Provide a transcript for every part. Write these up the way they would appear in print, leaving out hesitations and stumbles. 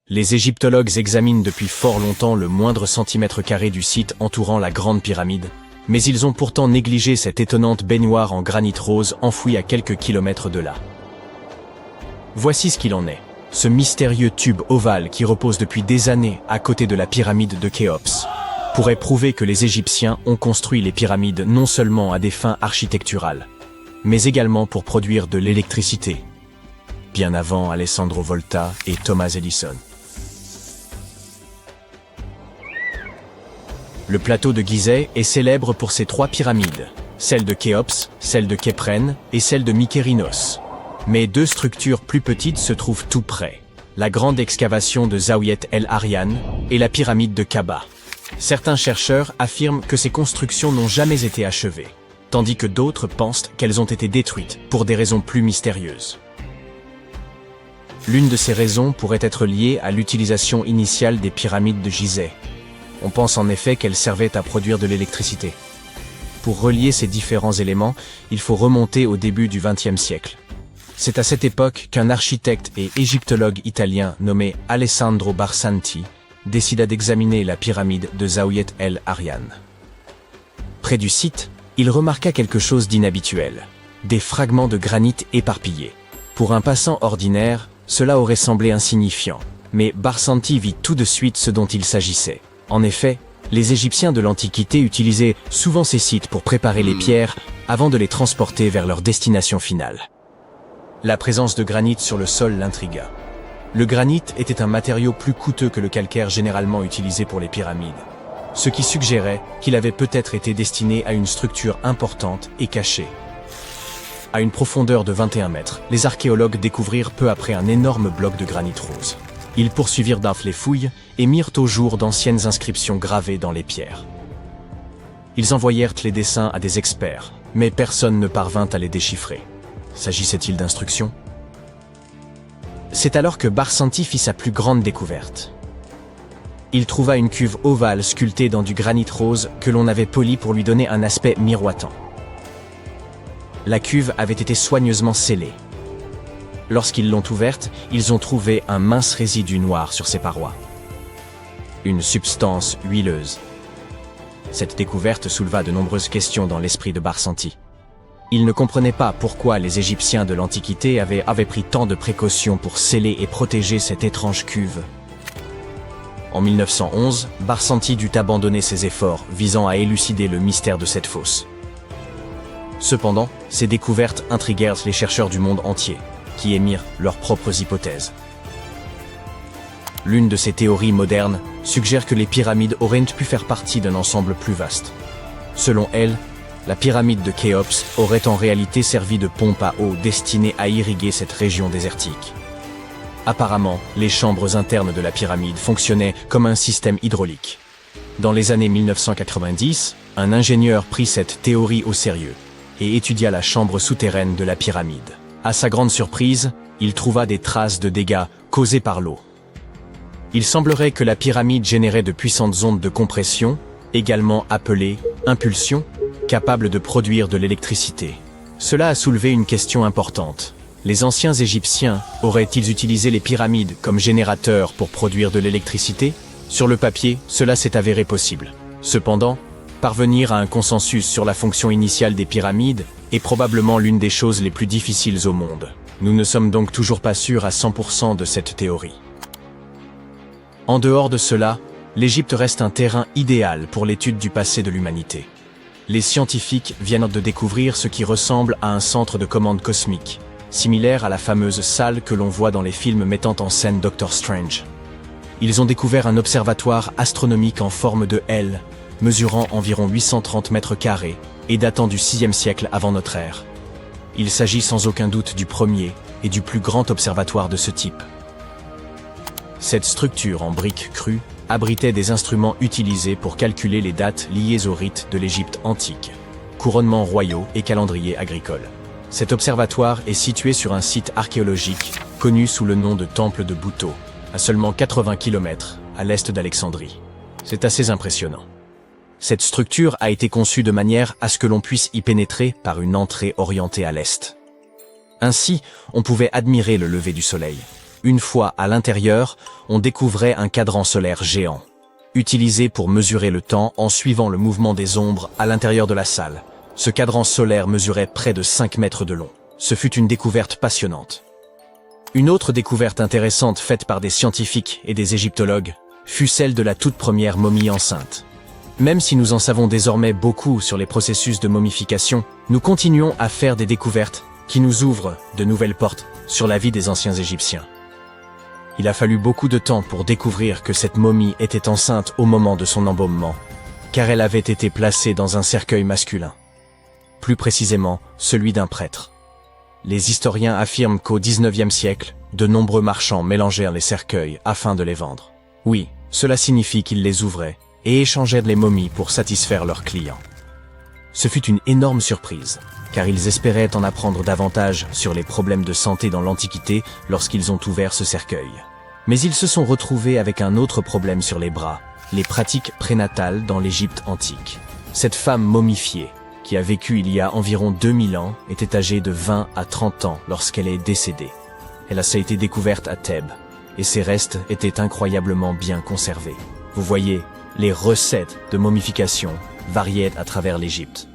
Les égyptologues examinent depuis fort longtemps le moindre centimètre carré du site entourant la Grande Pyramide, mais ils ont pourtant négligé cette étonnante baignoire en granit rose enfouie à quelques kilomètres de là. Voici ce qu'il en est. Ce mystérieux tube ovale qui repose depuis des années à côté de la pyramide de Khéops pourrait prouver que les Égyptiens ont construit les pyramides non seulement à des fins architecturales, mais également pour produire de l'électricité, bien avant Alessandro Volta et Thomas Edison. Le plateau de Gizeh est célèbre pour ses 3 pyramides, celle de Khéops, celle de Khéphren et celle de Mykérinos. Mais 2 structures plus petites se trouvent tout près, la grande excavation de Zaouiet El Arian et la pyramide de Kaba. Certains chercheurs affirment que ces constructions n'ont jamais été achevées, tandis que d'autres pensent qu'elles ont été détruites pour des raisons plus mystérieuses. L'une de ces raisons pourrait être liée à l'utilisation initiale des pyramides de Gizeh. On pense en effet qu'elles servaient à produire de l'électricité. Pour relier ces différents éléments, il faut remonter au début du XXe siècle. C'est à cette époque qu'un architecte et égyptologue italien nommé Alessandro Barsanti décida d'examiner la pyramide de Zaouiet El Arian. Près du site, il remarqua quelque chose d'inhabituel, des fragments de granit éparpillés. Pour un passant ordinaire, cela aurait semblé insignifiant, mais Barsanti vit tout de suite ce dont il s'agissait. En effet, les Égyptiens de l'Antiquité utilisaient souvent ces sites pour préparer les pierres avant de les transporter vers leur destination finale. La présence de granit sur le sol l'intrigua. Le granit était un matériau plus coûteux que le calcaire généralement utilisé pour les pyramides, ce qui suggérait qu'il avait peut-être été destiné à une structure importante et cachée. À une profondeur de 21 mètres, les archéologues découvrirent peu après un énorme bloc de granit rose. Ils poursuivirent les fouilles et mirent au jour d'anciennes inscriptions gravées dans les pierres. Ils envoyèrent les dessins à des experts, mais personne ne parvint à les déchiffrer. S'agissait-il d'instructions? C'est alors que Barsanti fit sa plus grande découverte. Il trouva une cuve ovale sculptée dans du granit rose que l'on avait poli pour lui donner un aspect miroitant. La cuve avait été soigneusement scellée. Lorsqu'ils l'ont ouverte, ils ont trouvé un mince résidu noir sur ses parois. Une substance huileuse. Cette découverte souleva de nombreuses questions dans l'esprit de Barsanti. Il ne comprenait pas pourquoi les Égyptiens de l'Antiquité avaient pris tant de précautions pour sceller et protéger cette étrange cuve. En 1911, Barsanti dut abandonner ses efforts visant à élucider le mystère de cette fosse. Cependant, ces découvertes intriguèrent les chercheurs du monde entier, qui émirent leurs propres hypothèses. L'une de ces théories modernes suggère que les pyramides auraient pu faire partie d'un ensemble plus vaste. Selon elle, la pyramide de Khéops aurait en réalité servi de pompe à eau destinée à irriguer cette région désertique. Apparemment, les chambres internes de la pyramide fonctionnaient comme un système hydraulique. Dans les années 1990, un ingénieur prit cette théorie au sérieux et étudia la chambre souterraine de la pyramide. À sa grande surprise, il trouva des traces de dégâts causés par l'eau. Il semblerait que la pyramide générait de puissantes ondes de compression, également appelées impulsions, capables de produire de l'électricité. Cela a soulevé une question importante. Les anciens Égyptiens auraient-ils utilisé les pyramides comme générateurs pour produire de l'électricité? Sur le papier, cela s'est avéré possible. Cependant, parvenir à un consensus sur la fonction initiale des pyramides est probablement l'une des choses les plus difficiles au monde. Nous ne sommes donc toujours pas sûrs à 100% de cette théorie. En dehors de cela, l'Égypte reste un terrain idéal pour l'étude du passé de l'humanité. Les scientifiques viennent de découvrir ce qui ressemble à un centre de commande cosmique, similaire à la fameuse salle que l'on voit dans les films mettant en scène Doctor Strange. Ils ont découvert un observatoire astronomique en forme de L, mesurant environ 830 mètres carrés et datant du VIe siècle avant notre ère. Il s'agit sans aucun doute du premier et du plus grand observatoire de ce type. Cette structure en briques crues abritait des instruments utilisés pour calculer les dates liées aux rites de l'Égypte antique, couronnements royaux et calendrier agricole. Cet observatoire est situé sur un site archéologique connu sous le nom de Temple de Bouto, à seulement 80 km à l'est d'Alexandrie. C'est assez impressionnant. Cette structure a été conçue de manière à ce que l'on puisse y pénétrer par une entrée orientée à l'est. Ainsi, on pouvait admirer le lever du soleil. Une fois à l'intérieur, on découvrait un cadran solaire géant, utilisé pour mesurer le temps en suivant le mouvement des ombres à l'intérieur de la salle. Ce cadran solaire mesurait près de 5 mètres de long. Ce fut une découverte passionnante. Une autre découverte intéressante faite par des scientifiques et des égyptologues fut celle de la toute première momie enceinte. Même si nous en savons désormais beaucoup sur les processus de momification, nous continuons à faire des découvertes qui nous ouvrent de nouvelles portes sur la vie des anciens Égyptiens. Il a fallu beaucoup de temps pour découvrir que cette momie était enceinte au moment de son embaumement, car elle avait été placée dans un cercueil masculin. Plus précisément, celui d'un prêtre. Les historiens affirment qu'au XIXe siècle, de nombreux marchands mélangèrent les cercueils afin de les vendre. Oui, cela signifie qu'ils les ouvraient et échangèrent les momies pour satisfaire leurs clients. Ce fut une énorme surprise, car ils espéraient en apprendre davantage sur les problèmes de santé dans l'Antiquité lorsqu'ils ont ouvert ce cercueil. Mais ils se sont retrouvés avec un autre problème sur les bras, les pratiques prénatales dans l'Égypte antique. Cette femme momifiée, qui a vécu il y a environ 2000 ans, était âgée de 20 à 30 ans lorsqu'elle est décédée. Elle a été découverte à Thèbes, et ses restes étaient incroyablement bien conservés. Vous voyez, les recettes de momification variaient à travers l'Égypte.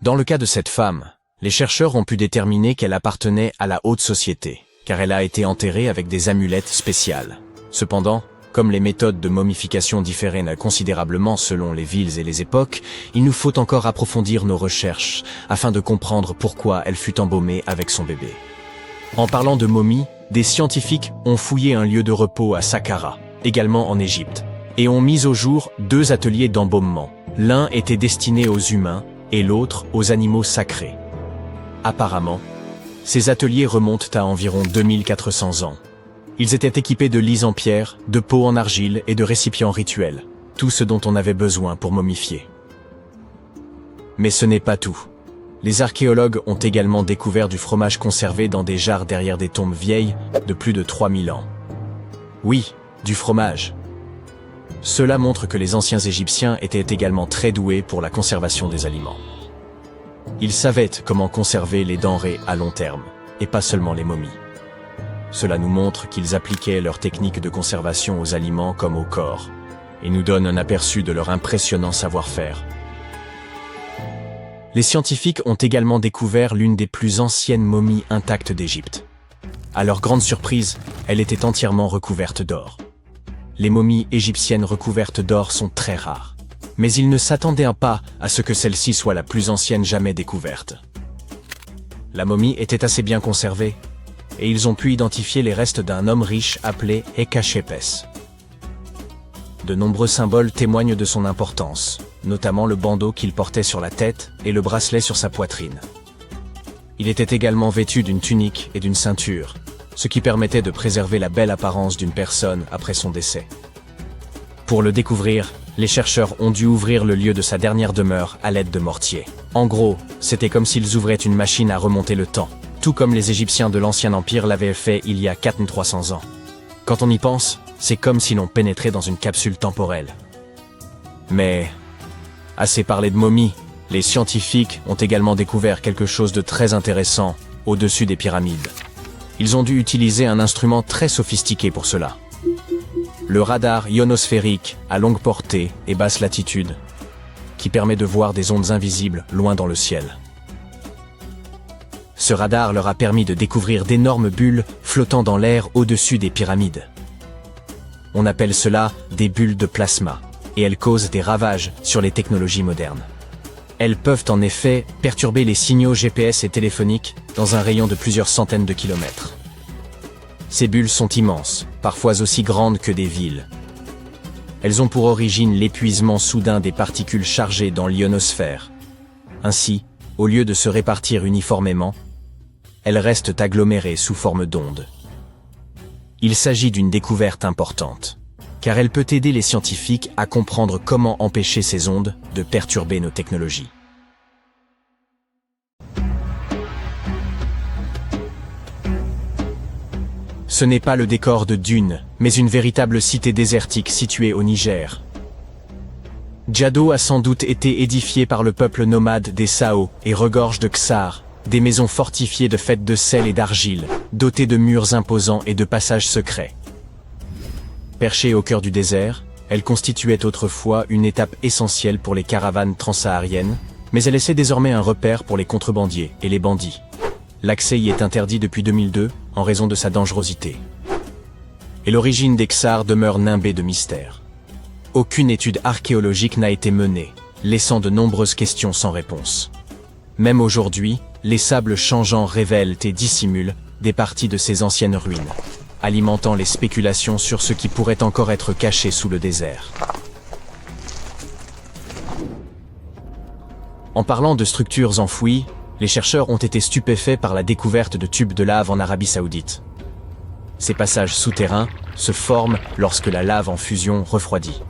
Dans le cas de cette femme, les chercheurs ont pu déterminer qu'elle appartenait à la haute société, car elle a été enterrée avec des amulettes spéciales. Cependant, comme les méthodes de momification différaient considérablement selon les villes et les époques, il nous faut encore approfondir nos recherches afin de comprendre pourquoi elle fut embaumée avec son bébé. En parlant de momies, des scientifiques ont fouillé un lieu de repos à Saqqara, également en Égypte, et ont mis au jour 2 ateliers d'embaumement. L'un était destiné aux humains et l'autre aux animaux sacrés. Apparemment, ces ateliers remontent à environ 2400 ans. Ils étaient équipés de lits en pierre, de pots en argile et de récipients rituels, tout ce dont on avait besoin pour momifier. Mais ce n'est pas tout. Les archéologues ont également découvert du fromage conservé dans des jarres derrière des tombes vieilles de plus de 3000 ans. Oui, du fromage. Cela montre que les anciens Égyptiens étaient également très doués pour la conservation des aliments. Ils savaient comment conserver les denrées à long terme, et pas seulement les momies. Cela nous montre qu'ils appliquaient leurs techniques de conservation aux aliments comme au corps, et nous donne un aperçu de leur impressionnant savoir-faire. Les scientifiques ont également découvert l'une des plus anciennes momies intactes d'Égypte. À leur grande surprise, elle était entièrement recouverte d'or. Les momies égyptiennes recouvertes d'or sont très rares, mais ils ne s'attendaient pas à ce que celle-ci soit la plus ancienne jamais découverte. La momie était assez bien conservée, et ils ont pu identifier les restes d'un homme riche appelé Hekashepes. De nombreux symboles témoignent de son importance, notamment le bandeau qu'il portait sur la tête et le bracelet sur sa poitrine. Il était également vêtu d'une tunique et d'une ceinture, ce qui permettait de préserver la belle apparence d'une personne après son décès. Pour le découvrir, les chercheurs ont dû ouvrir le lieu de sa dernière demeure à l'aide de mortiers. En gros, c'était comme s'ils ouvraient une machine à remonter le temps, tout comme les Égyptiens de l'Ancien Empire l'avaient fait il y a 4300 ans. Quand on y pense, c'est comme si l'on pénétrait dans une capsule temporelle. Mais, assez parlé de momies, les scientifiques ont également découvert quelque chose de très intéressant au-dessus des pyramides. Ils ont dû utiliser un instrument très sophistiqué pour cela. Le radar ionosphérique à longue portée et basse latitude, qui permet de voir des ondes invisibles loin dans le ciel. Ce radar leur a permis de découvrir d'énormes bulles flottant dans l'air au-dessus des pyramides. On appelle cela des bulles de plasma, et elles causent des ravages sur les technologies modernes. Elles peuvent en effet perturber les signaux GPS et téléphoniques dans un rayon de plusieurs centaines de kilomètres. Ces bulles sont immenses, parfois aussi grandes que des villes. Elles ont pour origine l'épuisement soudain des particules chargées dans l'ionosphère. Ainsi, au lieu de se répartir uniformément, elles restent agglomérées sous forme d'ondes. Il s'agit d'une découverte importante, car elle peut aider les scientifiques à comprendre comment empêcher ces ondes de perturber nos technologies. Ce n'est pas le décor de Dune, mais une véritable cité désertique située au Niger. Djado a sans doute été édifié par le peuple nomade des Sao et regorge de Ksar, Des maisons fortifiées faites de sel et d'argile, dotées de murs imposants et de passages secrets. Perchées au cœur du désert, elles constituaient autrefois une étape essentielle pour les caravanes transsahariennes, mais elles laissaient désormais un repère pour les contrebandiers et les bandits. L'accès y est interdit depuis 2002 en raison de sa dangerosité. Et l'origine des Ksar demeure nimbée de mystères. Aucune étude archéologique n'a été menée, laissant de nombreuses questions sans réponse. Même aujourd'hui, les sables changeants révèlent et dissimulent des parties de ces anciennes ruines, alimentant les spéculations sur ce qui pourrait encore être caché sous le désert. En parlant de structures enfouies, les chercheurs ont été stupéfaits par la découverte de tubes de lave en Arabie Saoudite. Ces passages souterrains se forment lorsque la lave en fusion refroidit.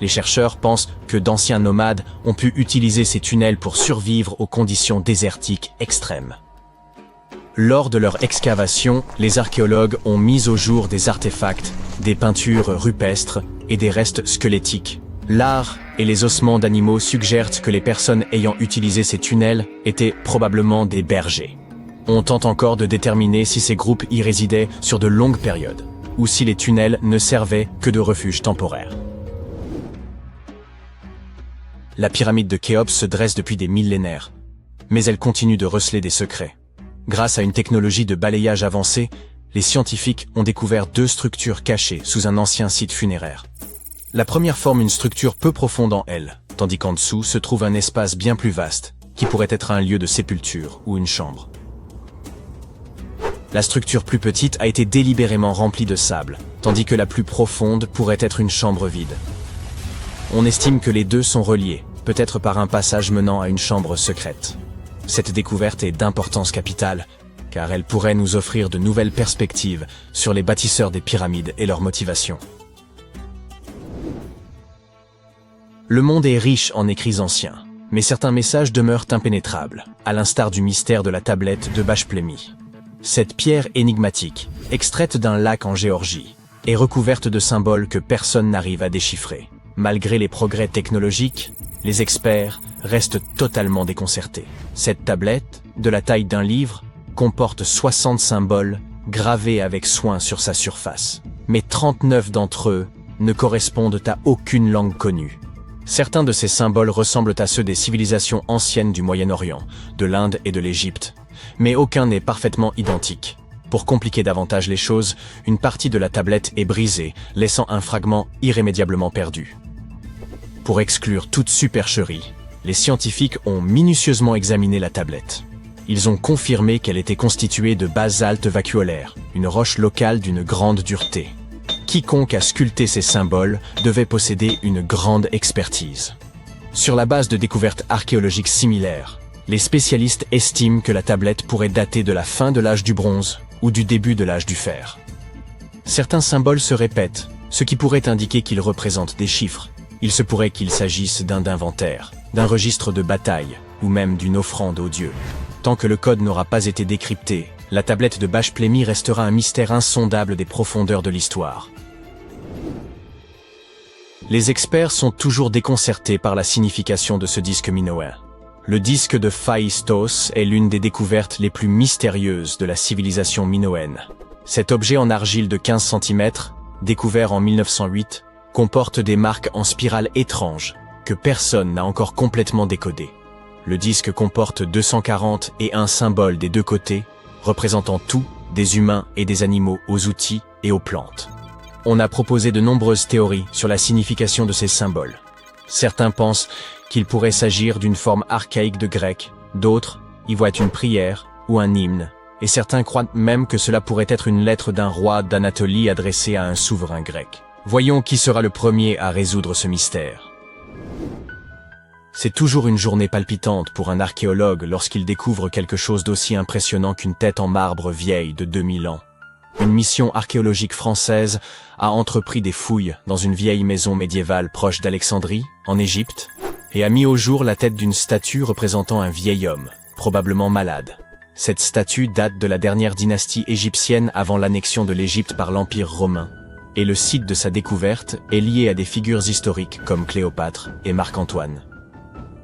Les chercheurs pensent que d'anciens nomades ont pu utiliser ces tunnels pour survivre aux conditions désertiques extrêmes. Lors de leur excavation, les archéologues ont mis au jour des artefacts, des peintures rupestres et des restes squelettiques. L'art et les ossements d'animaux suggèrent que les personnes ayant utilisé ces tunnels étaient probablement des bergers. On tente encore de déterminer si ces groupes y résidaient sur de longues périodes, ou si les tunnels ne servaient que de refuge temporaire. La pyramide de Khéops se dresse depuis des millénaires, mais elle continue de receler des secrets. Grâce à une technologie de balayage avancée, les scientifiques ont découvert 2 structures cachées sous un ancien site funéraire. La première forme une structure peu profonde en elle, tandis qu'en dessous se trouve un espace bien plus vaste, qui pourrait être un lieu de sépulture ou une chambre. La structure plus petite a été délibérément remplie de sable, tandis que la plus profonde pourrait être une chambre vide. On estime que les 2 sont reliés, peut-être par un passage menant à une chambre secrète. Cette découverte est d'importance capitale, car elle pourrait nous offrir de nouvelles perspectives sur les bâtisseurs des pyramides et leurs motivations. Le monde est riche en écrits anciens, mais certains messages demeurent impénétrables, à l'instar du mystère de la tablette de Bachplémy. Cette pierre énigmatique, extraite d'un lac en Géorgie, est recouverte de symboles que personne n'arrive à déchiffrer. Malgré les progrès technologiques, les experts restent totalement déconcertés. Cette tablette, de la taille d'un livre, comporte 60 symboles gravés avec soin sur sa surface. Mais 39 d'entre eux ne correspondent à aucune langue connue. Certains de ces symboles ressemblent à ceux des civilisations anciennes du Moyen-Orient, de l'Inde et de l'Égypte, mais aucun n'est parfaitement identique. Pour compliquer davantage les choses, une partie de la tablette est brisée, laissant un fragment irrémédiablement perdu. Pour exclure toute supercherie, les scientifiques ont minutieusement examiné la tablette. Ils ont confirmé qu'elle était constituée de basalte vacuolaire, une roche locale d'une grande dureté. Quiconque a sculpté ces symboles devait posséder une grande expertise. Sur la base de découvertes archéologiques similaires, les spécialistes estiment que la tablette pourrait dater de la fin de l'âge du bronze ou du début de l'âge du fer. Certains symboles se répètent, ce qui pourrait indiquer qu'ils représentent des chiffres. Il se pourrait qu'il s'agisse d'un inventaire, d'un registre de bataille ou même d'une offrande aux dieux. Tant que le code n'aura pas été décrypté, la tablette de Bachplémy restera un mystère insondable des profondeurs de l'histoire. Les experts sont toujours déconcertés par la signification de ce disque minoen. Le disque de Phaistos est l'une des découvertes les plus mystérieuses de la civilisation minoenne. Cet objet en argile de 15 cm, découvert en 1908, comporte des marques en spirale étranges que personne n'a encore complètement décodées. Le disque comporte 240 et un symboles des 2 côtés, représentant tout, des humains et des animaux aux outils et aux plantes. On a proposé de nombreuses théories sur la signification de ces symboles. Certains pensent qu'il pourrait s'agir d'une forme archaïque de grec, d'autres y voient une prière ou un hymne, et certains croient même que cela pourrait être une lettre d'un roi d'Anatolie adressée à un souverain grec. Voyons qui sera le premier à résoudre ce mystère. C'est toujours une journée palpitante pour un archéologue lorsqu'il découvre quelque chose d'aussi impressionnant qu'une tête en marbre vieille de 2000 ans. Une mission archéologique française a entrepris des fouilles dans une vieille maison médiévale proche d'Alexandrie, en Égypte, et a mis au jour la tête d'une statue représentant un vieil homme, probablement malade. Cette statue date de la dernière dynastie égyptienne avant l'annexion de l'Égypte par l'Empire romain, et le site de sa découverte est lié à des figures historiques comme Cléopâtre et Marc-Antoine.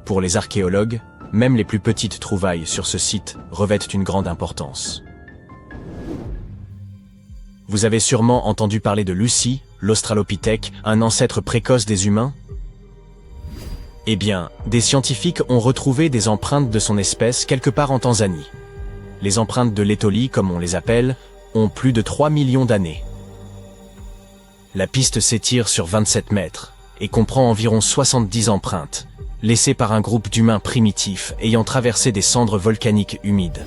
Pour les archéologues, Même les plus petites trouvailles sur ce site revêtent une grande importance. Vous avez sûrement entendu parler de Lucy, l'Australopithèque, un ancêtre précoce des humains? Eh bien, des scientifiques ont retrouvé des empreintes de son espèce quelque part en Tanzanie. Les empreintes de l'étolie, comme on les appelle, ont plus de 3 millions d'années. La piste s'étire sur 27 mètres et comprend environ 70 empreintes, laissées par un groupe d'humains primitifs ayant traversé des cendres volcaniques humides.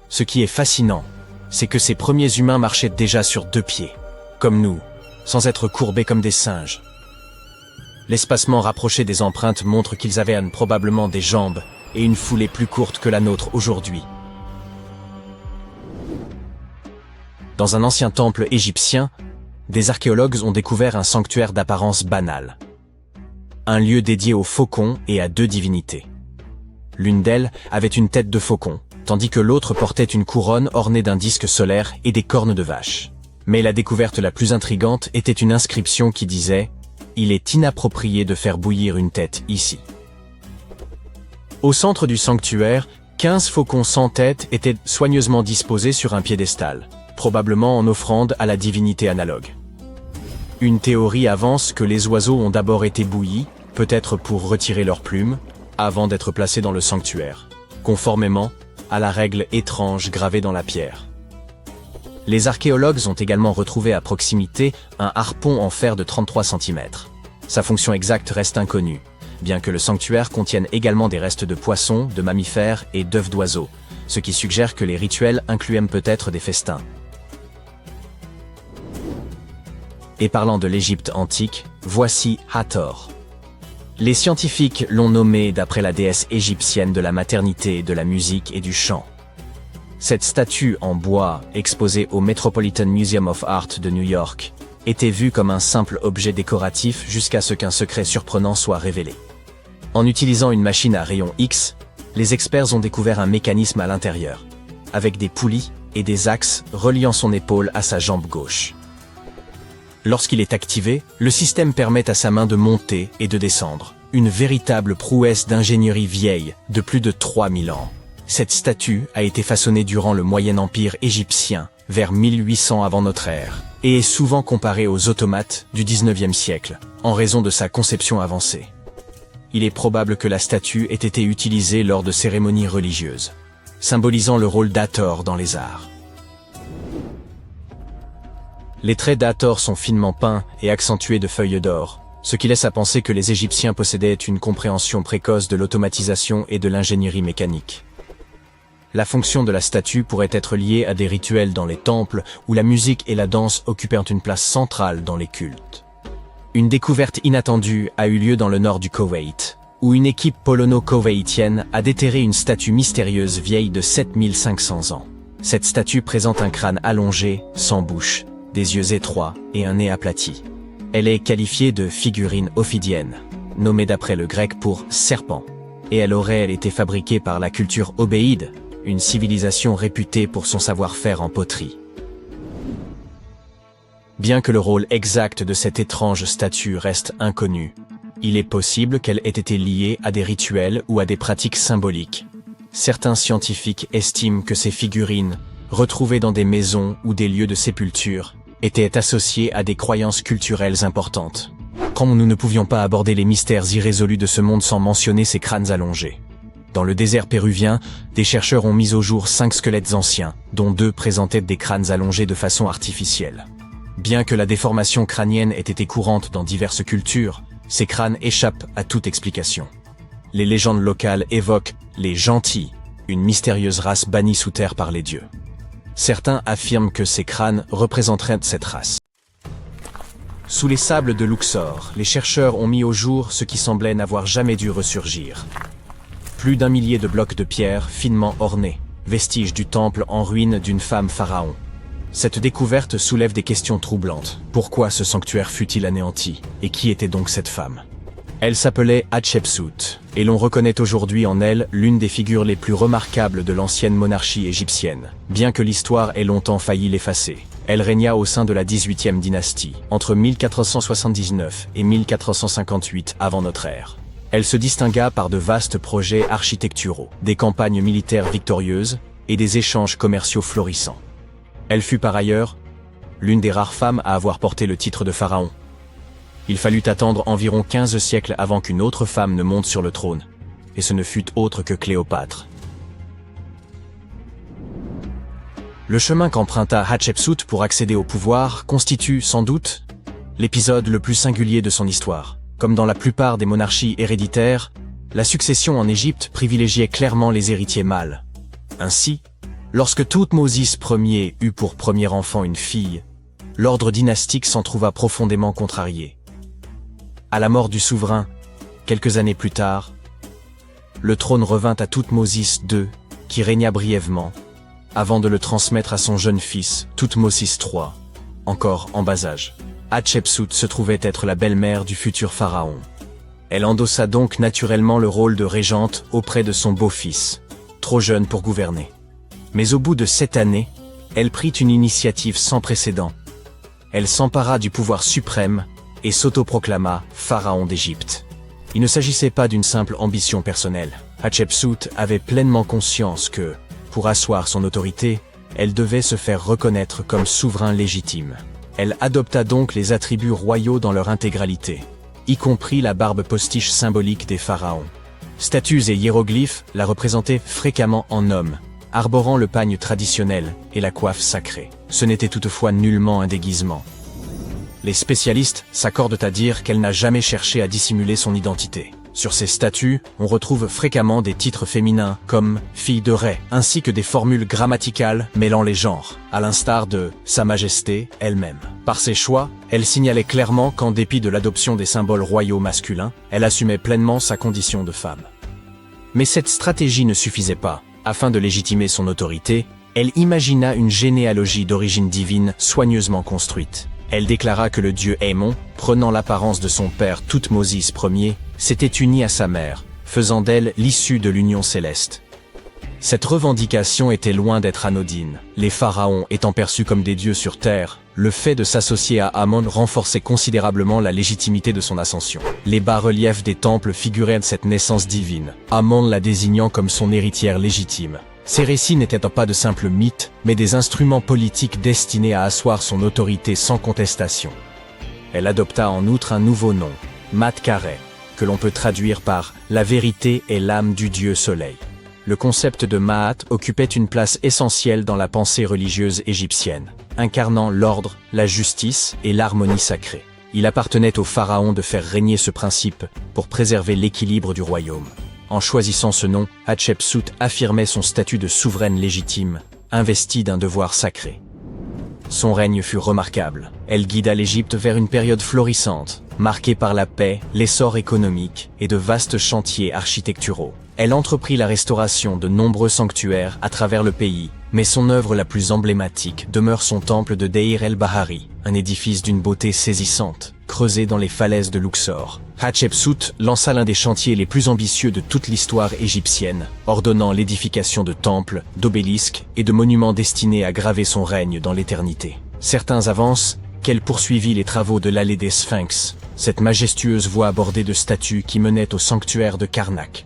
Ce qui est fascinant, c'est que ces premiers humains marchaient déjà sur 2 pieds, comme nous, sans être courbés comme des singes. L'espacement rapproché des empreintes montre qu'ils avaient probablement des jambes et une foulée plus courte que la nôtre aujourd'hui. Dans un ancien temple égyptien, des archéologues ont découvert un sanctuaire d'apparence banale. Un lieu dédié aux faucons et à 2 divinités. L'une d'elles avait une tête de faucon, tandis que l'autre portait une couronne ornée d'un disque solaire et des cornes de vache. Mais la découverte la plus intrigante était une inscription qui disait « Il est inapproprié de faire bouillir une tête ici ». Au centre du sanctuaire, 15 faucons sans tête étaient soigneusement disposés sur un piédestal, probablement en offrande à la divinité analogue. Une théorie avance que les oiseaux ont d'abord été bouillis, peut-être pour retirer leurs plumes, avant d'être placés dans le sanctuaire, conformément à la règle étrange gravée dans la pierre. Les archéologues ont également retrouvé à proximité un harpon en fer de 33 cm. Sa fonction exacte reste inconnue, bien que le sanctuaire contienne également des restes de poissons, de mammifères et d'œufs d'oiseaux, ce qui suggère que les rituels incluaient peut-être des festins. Et parlant de l'Égypte antique, voici Hathor. Les scientifiques l'ont nommé d'après la déesse égyptienne de la maternité, de la musique et du chant. Cette statue en bois, exposée au Metropolitan Museum of Art de New York, était vue comme un simple objet décoratif jusqu'à ce qu'un secret surprenant soit révélé. En utilisant une machine à rayons X, les experts ont découvert un mécanisme à l'intérieur, avec des poulies et des axes reliant son épaule à sa jambe gauche. Lorsqu'il est activé, le système permet à sa main de monter et de descendre. Une véritable prouesse d'ingénierie vieille de plus de 3000 ans. Cette statue a été façonnée durant le Moyen Empire égyptien, vers 1800 avant notre ère, et est souvent comparée aux automates du 19e siècle, en raison de sa conception avancée. Il est probable que la statue ait été utilisée lors de cérémonies religieuses, symbolisant le rôle d'Hathor dans les arts. Les traits d'Hathor sont finement peints et accentués de feuilles d'or, ce qui laisse à penser que les Égyptiens possédaient une compréhension précoce de l'automatisation et de l'ingénierie mécanique. La fonction de la statue pourrait être liée à des rituels dans les temples où la musique et la danse occupèrent une place centrale dans les cultes. Une découverte inattendue a eu lieu dans le nord du Koweït, où une équipe polono-koweïtienne a déterré une statue mystérieuse vieille de 7500 ans. Cette statue présente un crâne allongé, sans bouche, des yeux étroits et un nez aplati. Elle est qualifiée de figurine ophidienne, nommée d'après le grec pour serpent, et elle aurait été fabriquée par la culture obéide, une civilisation réputée pour son savoir-faire en poterie. Bien que le rôle exact de cette étrange statue reste inconnu, il est possible qu'elle ait été liée à des rituels ou à des pratiques symboliques. Certains scientifiques estiment que ces figurines, retrouvées dans des maisons ou des lieux de sépulture, étaient associées à des croyances culturelles importantes. Comme nous ne pouvions pas aborder les mystères irrésolus de ce monde sans mentionner ces crânes allongés. Dans le désert péruvien, des chercheurs ont mis au jour 5 squelettes anciens, dont 2 présentaient des crânes allongés de façon artificielle. Bien que la déformation crânienne ait été courante dans diverses cultures, ces crânes échappent à toute explication. Les légendes locales évoquent les gentils, une mystérieuse race bannie sous terre par les dieux. Certains affirment que ces crânes représenteraient cette race. Sous les sables de Luxor, les chercheurs ont mis au jour ce qui semblait n'avoir jamais dû ressurgir. Plus d'1 millier de blocs de pierre finement ornés, vestiges du temple en ruine d'une femme pharaon. Cette découverte soulève des questions troublantes. Pourquoi ce sanctuaire fut-il anéanti? Et qui était donc cette femme? Elle s'appelait Hatshepsut, et l'on reconnaît aujourd'hui en elle l'une des figures les plus remarquables de l'ancienne monarchie égyptienne, bien que l'histoire ait longtemps failli l'effacer. Elle régna au sein de la 18e dynastie, entre 1479 et 1458 avant notre ère. Elle se distingua par de vastes projets architecturaux, des campagnes militaires victorieuses et des échanges commerciaux florissants. Elle fut par ailleurs l'une des rares femmes à avoir porté le titre de pharaon. Il fallut attendre environ 15 siècles avant qu'une autre femme ne monte sur le trône, et ce ne fut autre que Cléopâtre. Le chemin qu'emprunta Hatshepsut pour accéder au pouvoir constitue, sans doute, l'épisode le plus singulier de son histoire. Comme dans la plupart des monarchies héréditaires, la succession en Égypte privilégiait clairement les héritiers mâles. Ainsi, lorsque Thoutmôsis Ier eut pour premier enfant une fille, l'ordre dynastique s'en trouva profondément contrarié. À la mort du souverain, quelques années plus tard, le trône revint à Thoutmôsis II, qui régna brièvement, avant de le transmettre à son jeune fils, Thoutmôsis III, encore en bas âge. Hatshepsut se trouvait être la belle-mère du futur pharaon. Elle endossa donc naturellement le rôle de régente auprès de son beau-fils, trop jeune pour gouverner. Mais au bout de 7 années, elle prit une initiative sans précédent. Elle s'empara du pouvoir suprême et s'autoproclama pharaon d'Égypte. Il ne s'agissait pas d'une simple ambition personnelle. Hatshepsut avait pleinement conscience que, pour asseoir son autorité, elle devait se faire reconnaître comme souverain légitime. Elle adopta donc les attributs royaux dans leur intégralité, y compris la barbe postiche symbolique des pharaons. Statues et hiéroglyphes la représentaient fréquemment en homme, arborant le pagne traditionnel et la coiffe sacrée. Ce n'était toutefois nullement un déguisement. Les spécialistes s'accordent à dire qu'elle n'a jamais cherché à dissimuler son identité. Sur ces statues, on retrouve fréquemment des titres féminins comme « fille de Ré », ainsi que des formules grammaticales mêlant les genres, à l'instar de « Sa Majesté » elle-même. Par ses choix, elle signalait clairement qu'en dépit de l'adoption des symboles royaux masculins, elle assumait pleinement sa condition de femme. Mais cette stratégie ne suffisait pas. Afin de légitimer son autorité, elle imagina une généalogie d'origine divine soigneusement construite. Elle déclara que le dieu Ammon, prenant l'apparence de son père Thoutmôsis Ier, s'était uni à sa mère, faisant d'elle l'issue de l'union céleste. Cette revendication était loin d'être anodine. Les pharaons étant perçus comme des dieux sur terre, le fait de s'associer à Ammon renforçait considérablement la légitimité de son ascension. Les bas-reliefs des temples figuraient de cette naissance divine, Ammon la désignant comme son héritière légitime. Ces récits n'étaient pas de simples mythes, mais des instruments politiques destinés à asseoir son autorité sans contestation. Elle adopta en outre un nouveau nom, Mat-Kare, que l'on peut traduire par « la vérité est l'âme du dieu soleil ». Le concept de Maat occupait une place essentielle dans la pensée religieuse égyptienne, incarnant l'ordre, la justice et l'harmonie sacrée. Il appartenait au pharaon de faire régner ce principe pour préserver l'équilibre du royaume. En choisissant ce nom, Hatshepsut affirmait son statut de souveraine légitime, investie d'un devoir sacré. Son règne fut remarquable. Elle guida l'Égypte vers une période florissante, marquée par la paix, l'essor économique et de vastes chantiers architecturaux. Elle entreprit la restauration de nombreux sanctuaires à travers le pays, mais son œuvre la plus emblématique demeure son temple de Deir el-Bahari, un édifice d'une beauté saisissante, creusé dans les falaises de Luxor. Hatshepsut lança l'un des chantiers les plus ambitieux de toute l'histoire égyptienne, ordonnant l'édification de temples, d'obélisques et de monuments destinés à graver son règne dans l'éternité. Certains avancent qu'elle poursuivit les travaux de l'allée des Sphinx, cette majestueuse voie bordée de statues qui menait au sanctuaire de Karnak.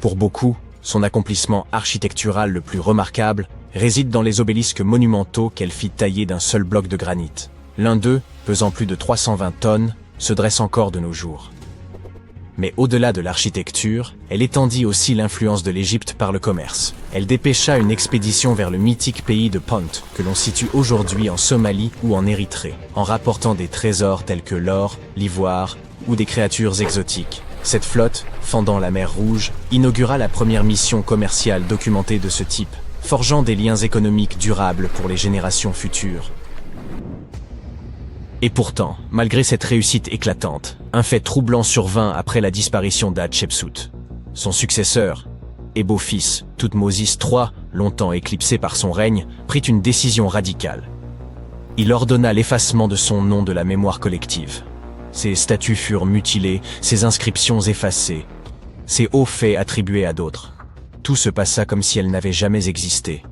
Pour beaucoup, son accomplissement architectural le plus remarquable réside dans les obélisques monumentaux qu'elle fit tailler d'un seul bloc de granit. L'un d'eux, pesant plus de 320 tonnes, se dresse encore de nos jours. Mais au-delà de l'architecture, elle étendit aussi l'influence de l'Égypte par le commerce. Elle dépêcha une expédition vers le mythique pays de Pont, que l'on situe aujourd'hui en Somalie ou en Érythrée, en rapportant des trésors tels que l'or, l'ivoire ou des créatures exotiques. Cette flotte, fendant la mer Rouge, inaugura la première mission commerciale documentée de ce type, forgeant des liens économiques durables pour les générations futures. Et pourtant, malgré cette réussite éclatante, un fait troublant survint après la disparition d'Hatshepsut. Son successeur, et beau-fils, Thoutmôsis III, longtemps éclipsé par son règne, prit une décision radicale. Il ordonna l'effacement de son nom de la mémoire collective. Ses statues furent mutilées, ses inscriptions effacées, ses hauts faits attribués à d'autres. Tout se passa comme si elle n'avait jamais existé.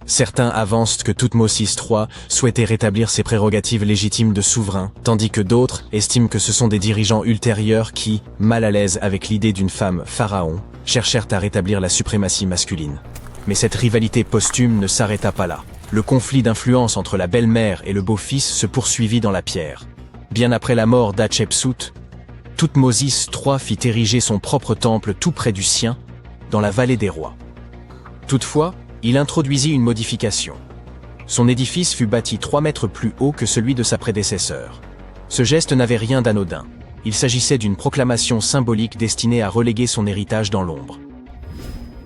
Certains avancent que Thoutmôsis III souhaitait rétablir ses prérogatives légitimes de souverain, tandis que d'autres estiment que ce sont des dirigeants ultérieurs qui, mal à l'aise avec l'idée d'une femme pharaon, cherchèrent à rétablir la suprématie masculine. Mais cette rivalité posthume ne s'arrêta pas là. Le conflit d'influence entre la belle-mère et le beau-fils se poursuivit dans la pierre. Bien après la mort d'Hatshepsut, Thoutmôsis III fit ériger son propre temple tout près du sien, dans la vallée des rois. Toutefois, il introduisit une modification. Son édifice fut bâti 3 mètres plus haut que celui de sa prédécesseur. Ce geste n'avait rien d'anodin. Il s'agissait d'une proclamation symbolique destinée à reléguer son héritage dans l'ombre.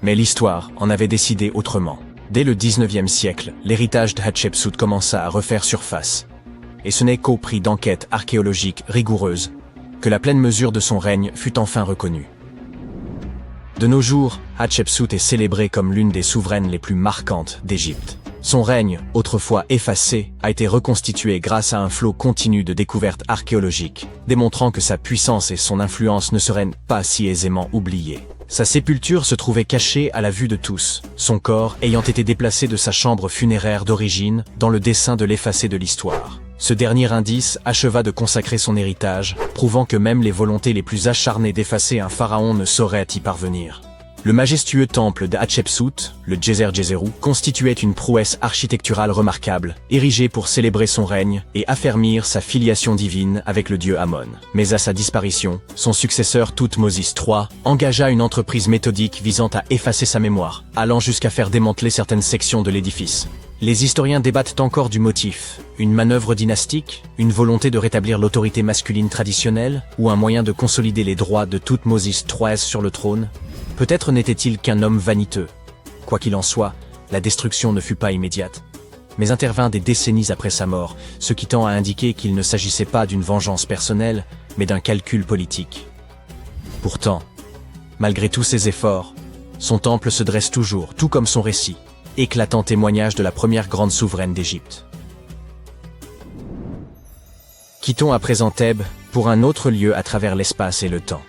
Mais l'histoire en avait décidé autrement. Dès le XIXe siècle, l'héritage de Hatshepsut commença à refaire surface. Et ce n'est qu'au prix d'enquêtes archéologiques rigoureuses que la pleine mesure de son règne fut enfin reconnue. De nos jours, Hatshepsut est célébrée comme l'une des souveraines les plus marquantes d'Égypte. Son règne, autrefois effacé, a été reconstitué grâce à un flot continu de découvertes archéologiques, démontrant que sa puissance et son influence ne seraient pas si aisément oubliées. Sa sépulture se trouvait cachée à la vue de tous, son corps ayant été déplacé de sa chambre funéraire d'origine dans le dessein de l'effacer de l'histoire. Ce dernier indice acheva de consacrer son héritage, prouvant que même les volontés les plus acharnées d'effacer un pharaon ne sauraient y parvenir. Le majestueux temple de Hatshepsut, le Djeser-Djeserou, constituait une prouesse architecturale remarquable, érigée pour célébrer son règne et affermir sa filiation divine avec le dieu Amon. Mais à sa disparition, son successeur Thoutmôsis III engagea une entreprise méthodique visant à effacer sa mémoire, allant jusqu'à faire démanteler certaines sections de l'édifice. Les historiens débattent encore du motif. Une manœuvre dynastique, une volonté de rétablir l'autorité masculine traditionnelle, ou un moyen de consolider les droits de Thoutmôsis III sur le trône? Peut-être n'était-il qu'un homme vaniteux. Quoi qu'il en soit, la destruction ne fut pas immédiate, mais intervint des décennies après sa mort, ce qui tend à indiquer qu'il ne s'agissait pas d'une vengeance personnelle, mais d'un calcul politique. Pourtant, malgré tous ses efforts, son temple se dresse toujours, tout comme son récit, éclatant témoignage de la première grande souveraine d'Égypte. Quittons à présent Thèbes pour un autre lieu à travers l'espace et le temps.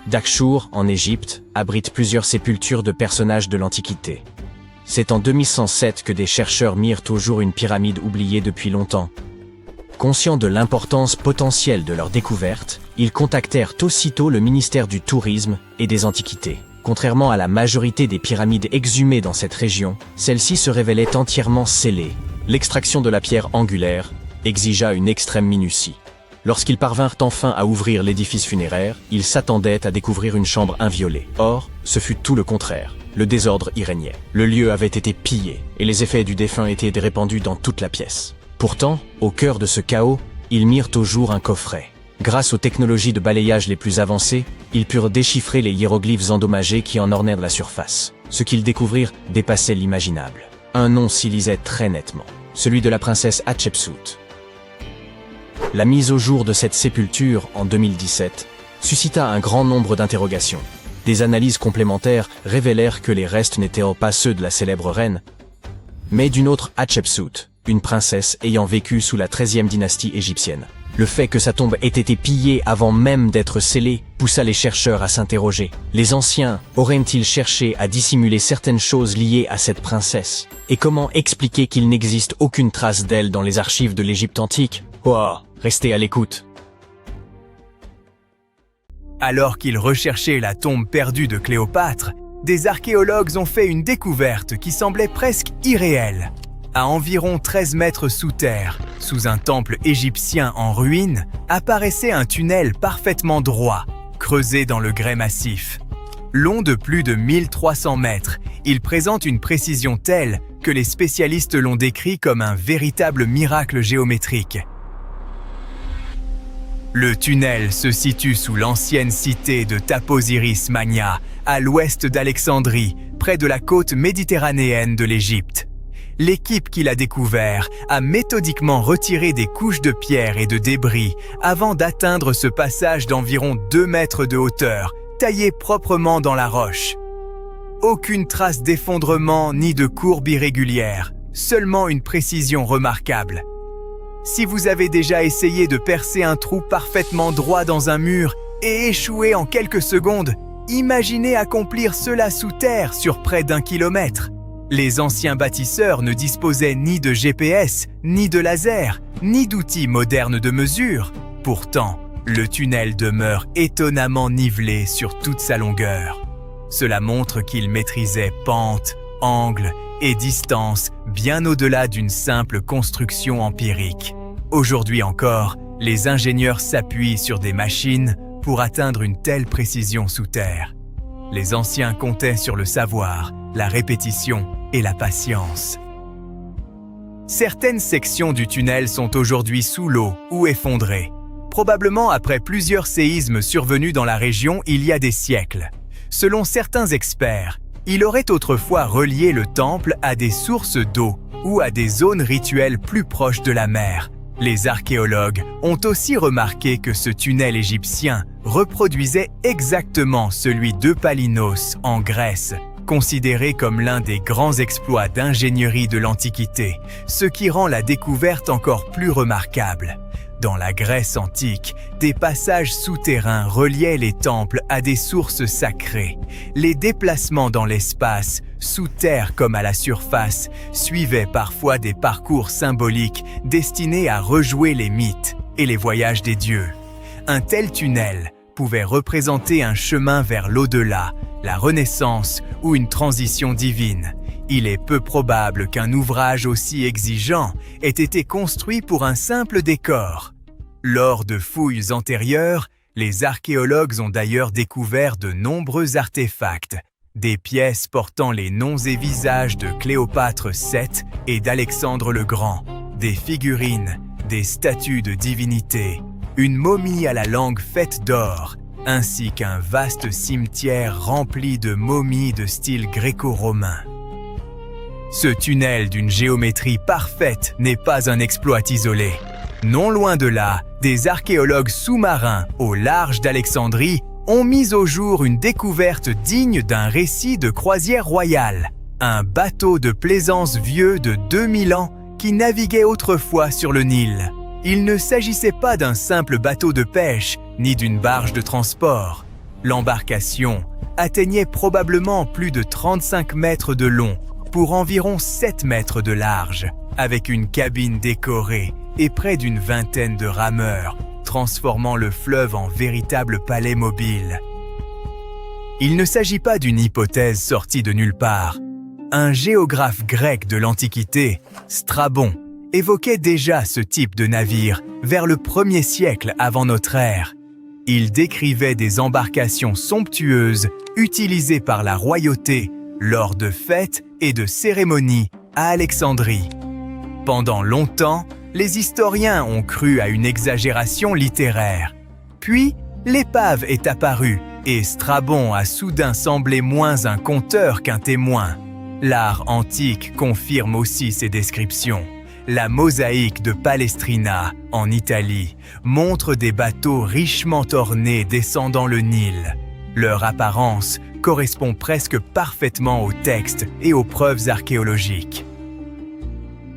Dakhchour, en Égypte, abrite plusieurs sépultures de personnages de l'Antiquité. C'est en 2107 que des chercheurs mirent au jour une pyramide oubliée depuis longtemps. Conscients de l'importance potentielle de leur découverte, ils contactèrent aussitôt le ministère du Tourisme et des Antiquités. Contrairement à la majorité des pyramides exhumées dans cette région, celle-ci se révélait entièrement scellée. L'extraction de la pierre angulaire exigea une extrême minutie. Lorsqu'ils parvinrent enfin à ouvrir l'édifice funéraire, ils s'attendaient à découvrir une chambre inviolée. Or, ce fut tout le contraire. Le désordre y régnait. Le lieu avait été pillé, et les effets du défunt étaient répandus dans toute la pièce. Pourtant, au cœur de ce chaos, ils mirent au jour un coffret. Grâce aux technologies de balayage les plus avancées, ils purent déchiffrer les hiéroglyphes endommagés qui en ornèrent la surface. Ce qu'ils découvrirent dépassait l'imaginable. Un nom s'y lisait très nettement, celui de la princesse Hatshepsut. La mise au jour de cette sépulture, en 2017, suscita un grand nombre d'interrogations. Des analyses complémentaires révélèrent que les restes n'étaient pas ceux de la célèbre reine, mais d'une autre Hatshepsut, une princesse ayant vécu sous la 13e dynastie égyptienne. Le fait que sa tombe ait été pillée avant même d'être scellée poussa les chercheurs à s'interroger. Les anciens auraient-ils cherché à dissimuler certaines choses liées à cette princesse? Et comment expliquer qu'il n'existe aucune trace d'elle dans les archives de l'Égypte antique? Oh, restez à l'écoute. Alors qu'ils recherchaient la tombe perdue de Cléopâtre, des archéologues ont fait une découverte qui semblait presque irréelle. À environ 13 mètres sous terre, sous un temple égyptien en ruine, apparaissait un tunnel parfaitement droit, creusé dans le grès massif. Long de plus de 1300 mètres, il présente une précision telle que les spécialistes l'ont décrit comme un véritable miracle géométrique. Le tunnel se situe sous l'ancienne cité de Taposiris Mania, à l'ouest d'Alexandrie, près de la côte méditerranéenne de l'Égypte. L'équipe qui l'a découvert a méthodiquement retiré des couches de pierre et de débris avant d'atteindre ce passage d'environ 2 mètres de hauteur, taillé proprement dans la roche. Aucune trace d'effondrement ni de courbe irrégulière, seulement une précision remarquable. Si vous avez déjà essayé de percer un trou parfaitement droit dans un mur et échoué en quelques secondes, imaginez accomplir cela sous terre sur près d'1 kilomètre. Les anciens bâtisseurs ne disposaient ni de GPS, ni de laser, ni d'outils modernes de mesure. Pourtant, le tunnel demeure étonnamment nivelé sur toute sa longueur. Cela montre qu'ils maîtrisaient pentes, angles et distances bien au-delà d'une simple construction empirique. Aujourd'hui encore, les ingénieurs s'appuient sur des machines pour atteindre une telle précision sous terre. Les anciens comptaient sur le savoir, la répétition et la patience. Certaines sections du tunnel sont aujourd'hui sous l'eau ou effondrées, probablement après plusieurs séismes survenus dans la région il y a des siècles. Selon certains experts, il aurait autrefois relié le temple à des sources d'eau ou à des zones rituelles plus proches de la mer. Les archéologues ont aussi remarqué que ce tunnel égyptien reproduisait exactement celui d'Eupalinos en Grèce, considéré comme l'un des grands exploits d'ingénierie de l'Antiquité, ce qui rend la découverte encore plus remarquable. Dans la Grèce antique, des passages souterrains reliaient les temples à des sources sacrées. Les déplacements dans l'espace, sous terre comme à la surface, suivaient parfois des parcours symboliques destinés à rejouer les mythes et les voyages des dieux. Un tel tunnel pouvait représenter un chemin vers l'au-delà, la renaissance ou une transition divine. Il est peu probable qu'un ouvrage aussi exigeant ait été construit pour un simple décor. Lors de fouilles antérieures, les archéologues ont d'ailleurs découvert de nombreux artefacts, des pièces portant les noms et visages de Cléopâtre VII et d'Alexandre le Grand, des figurines, des statues de divinités, une momie à la langue faite d'or, ainsi qu'un vaste cimetière rempli de momies de style gréco-romain. Ce tunnel d'une géométrie parfaite n'est pas un exploit isolé. Non loin de là, des archéologues sous-marins au large d'Alexandrie ont mis au jour une découverte digne d'un récit de croisière royale. Un bateau de plaisance vieux de 2000 ans qui naviguait autrefois sur le Nil. Il ne s'agissait pas d'un simple bateau de pêche, ni d'une barge de transport. L'embarcation atteignait probablement plus de 35 mètres de long, pour environ 7 mètres de large, avec une cabine décorée et près d'une vingtaine de rameurs, transformant le fleuve en véritable palais mobile. Il ne s'agit pas d'une hypothèse sortie de nulle part. Un géographe grec de l'Antiquité, Strabon, évoquait déjà ce type de navire vers le 1er siècle avant notre ère. Il décrivait des embarcations somptueuses utilisées par la royauté lors de fêtes et de cérémonies à Alexandrie. Pendant longtemps, les historiens ont cru à une exagération littéraire. Puis, l'épave est apparue et Strabon a soudain semblé moins un conteur qu'un témoin. L'art antique confirme aussi ces descriptions. La mosaïque de Palestrina, en Italie, montre des bateaux richement ornés descendant le Nil. Leur apparence correspond presque parfaitement aux textes et aux preuves archéologiques.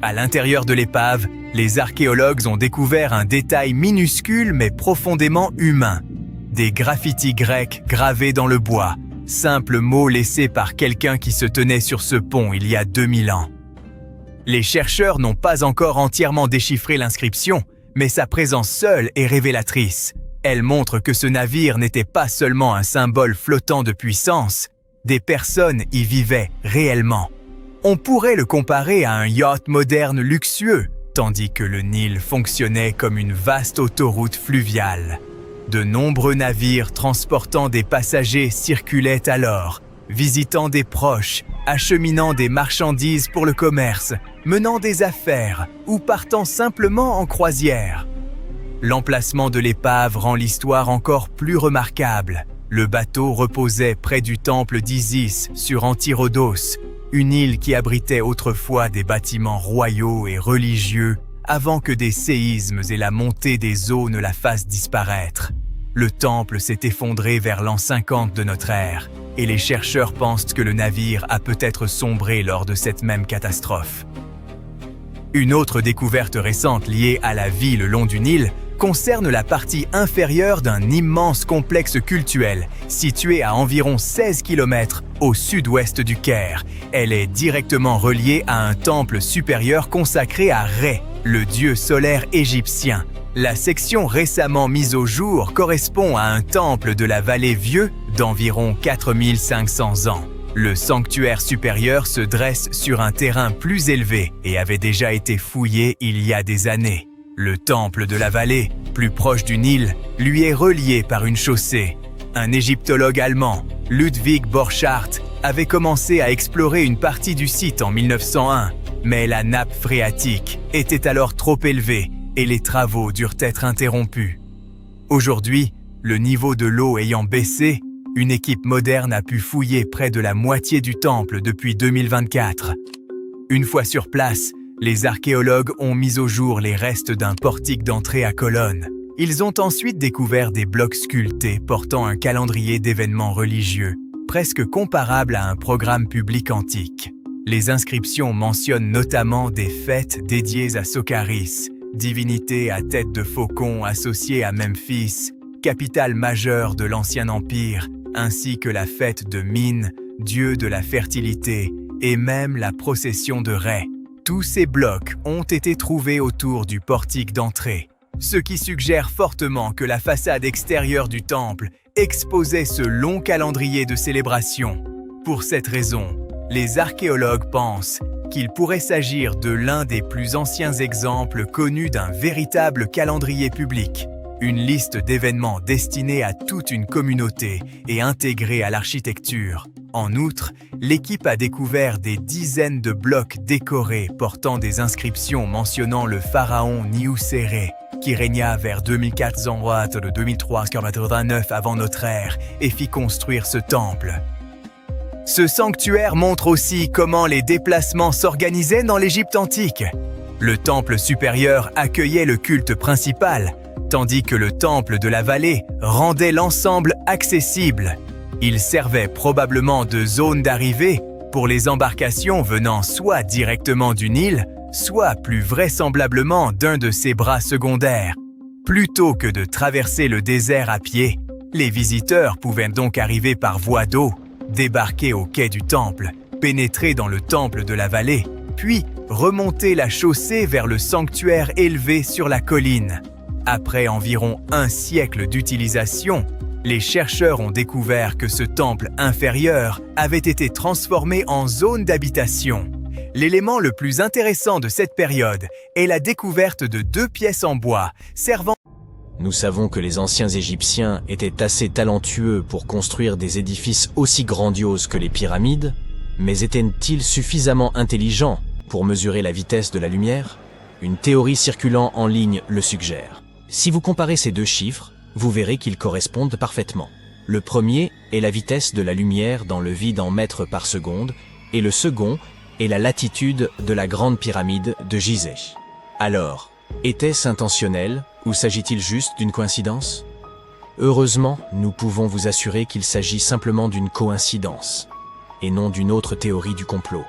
À l'intérieur de l'épave, les archéologues ont découvert un détail minuscule mais profondément humain. Des graffitis grecs gravés dans le bois, simples mots laissés par quelqu'un qui se tenait sur ce pont il y a 2000 ans. Les chercheurs n'ont pas encore entièrement déchiffré l'inscription, mais sa présence seule est révélatrice. Elle montre que ce navire n'était pas seulement un symbole flottant de puissance, des personnes y vivaient réellement. On pourrait le comparer à un yacht moderne luxueux, tandis que le Nil fonctionnait comme une vaste autoroute fluviale. De nombreux navires transportant des passagers circulaient alors, visitant des proches, acheminant des marchandises pour le commerce, menant des affaires ou partant simplement en croisière. L'emplacement de l'épave rend l'histoire encore plus remarquable. Le bateau reposait près du temple d'Isis sur Antirodos, une île qui abritait autrefois des bâtiments royaux et religieux avant que des séismes et la montée des eaux ne la fassent disparaître. Le temple s'est effondré vers l'an 50 de notre ère et les chercheurs pensent que le navire a peut-être sombré lors de cette même catastrophe. Une autre découverte récente liée à la vie le long du Nil concerne la partie inférieure d'un immense complexe cultuel situé à environ 16 km au sud-ouest du Caire. Elle est directement reliée à un temple supérieur consacré à Ré, le dieu solaire égyptien. La section récemment mise au jour correspond à un temple de la vallée vieux d'environ 4500 ans. Le sanctuaire supérieur se dresse sur un terrain plus élevé et avait déjà été fouillé il y a des années. Le temple de la vallée, plus proche du Nil, lui est relié par une chaussée. Un égyptologue allemand, Ludwig Borchardt, avait commencé à explorer une partie du site en 1901, mais la nappe phréatique était alors trop élevée et les travaux durent être interrompus. Aujourd'hui, le niveau de l'eau ayant baissé, une équipe moderne a pu fouiller près de la moitié du temple depuis 2024. Une fois sur place, les archéologues ont mis au jour les restes d'un portique d'entrée à colonnes. Ils ont ensuite découvert des blocs sculptés portant un calendrier d'événements religieux, presque comparable à un programme public antique. Les inscriptions mentionnent notamment des fêtes dédiées à Sokaris, divinité à tête de faucon associée à Memphis, capitale majeure de l'Ancien Empire, ainsi que la fête de Min, dieu de la fertilité, et même la procession de Ré. Tous ces blocs ont été trouvés autour du portique d'entrée, ce qui suggère fortement que la façade extérieure du temple exposait ce long calendrier de célébration. Pour cette raison, les archéologues pensent qu'il pourrait s'agir de l'un des plus anciens exemples connus d'un véritable calendrier public. Une liste d'événements destinés à toute une communauté et intégrée à l'architecture. En outre, l'équipe a découvert des dizaines de blocs décorés portant des inscriptions mentionnant le pharaon Niuserre, qui régna vers 2489 avant notre ère et fit construire ce temple. Ce sanctuaire montre aussi comment les déplacements s'organisaient dans l'Égypte antique. Le temple supérieur accueillait le culte principal, tandis que le temple de la vallée rendait l'ensemble accessible. Il servait probablement de zone d'arrivée pour les embarcations venant soit directement du Nil, soit plus vraisemblablement d'un de ses bras secondaires. Plutôt que de traverser le désert à pied, les visiteurs pouvaient donc arriver par voie d'eau, débarquer au quai du temple, pénétrer dans le temple de la vallée, puis remonter la chaussée vers le sanctuaire élevé sur la colline. Après environ un siècle d'utilisation, les chercheurs ont découvert que ce temple inférieur avait été transformé en zone d'habitation. L'élément le plus intéressant de cette période est la découverte de 2 pièces en bois servant. Nous savons que les anciens Égyptiens étaient assez talentueux pour construire des édifices aussi grandioses que les pyramides, mais étaient-ils suffisamment intelligents pour mesurer la vitesse de la lumière? Une théorie circulant en ligne le suggère. Si vous comparez ces 2 chiffres, vous verrez qu'ils correspondent parfaitement. Le premier est la vitesse de la lumière dans le vide en mètres par seconde, et le second est la latitude de la grande pyramide de Gizeh. Alors, était-ce intentionnel ou s'agit-il juste d'une coïncidence? Heureusement, nous pouvons vous assurer qu'il s'agit simplement d'une coïncidence, et non d'une autre théorie du complot.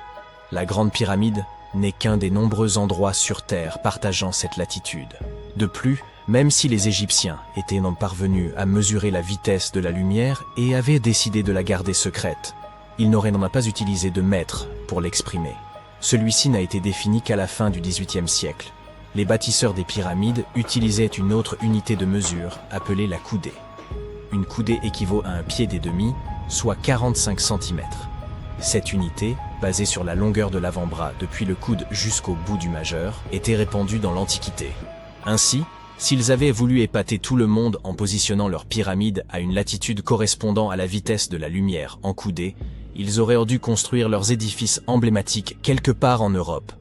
La grande pyramide n'est qu'un des nombreux endroits sur Terre partageant cette latitude. De plus, même si les Égyptiens étaient non parvenus à mesurer la vitesse de la lumière et avaient décidé de la garder secrète, ils n'auraient pas utilisé de mètre pour l'exprimer. Celui-ci n'a été défini qu'à la fin du XVIIIe siècle. Les bâtisseurs des pyramides utilisaient une autre unité de mesure appelée la coudée. Une coudée équivaut à un pied et demi, soit 45 cm. Cette unité, basée sur la longueur de l'avant-bras depuis le coude jusqu'au bout du majeur, était répandue dans l'Antiquité. Ainsi, s'ils avaient voulu épater tout le monde en positionnant leurs pyramides à une latitude correspondant à la vitesse de la lumière en coudée, ils auraient dû construire leurs édifices emblématiques quelque part en Europe.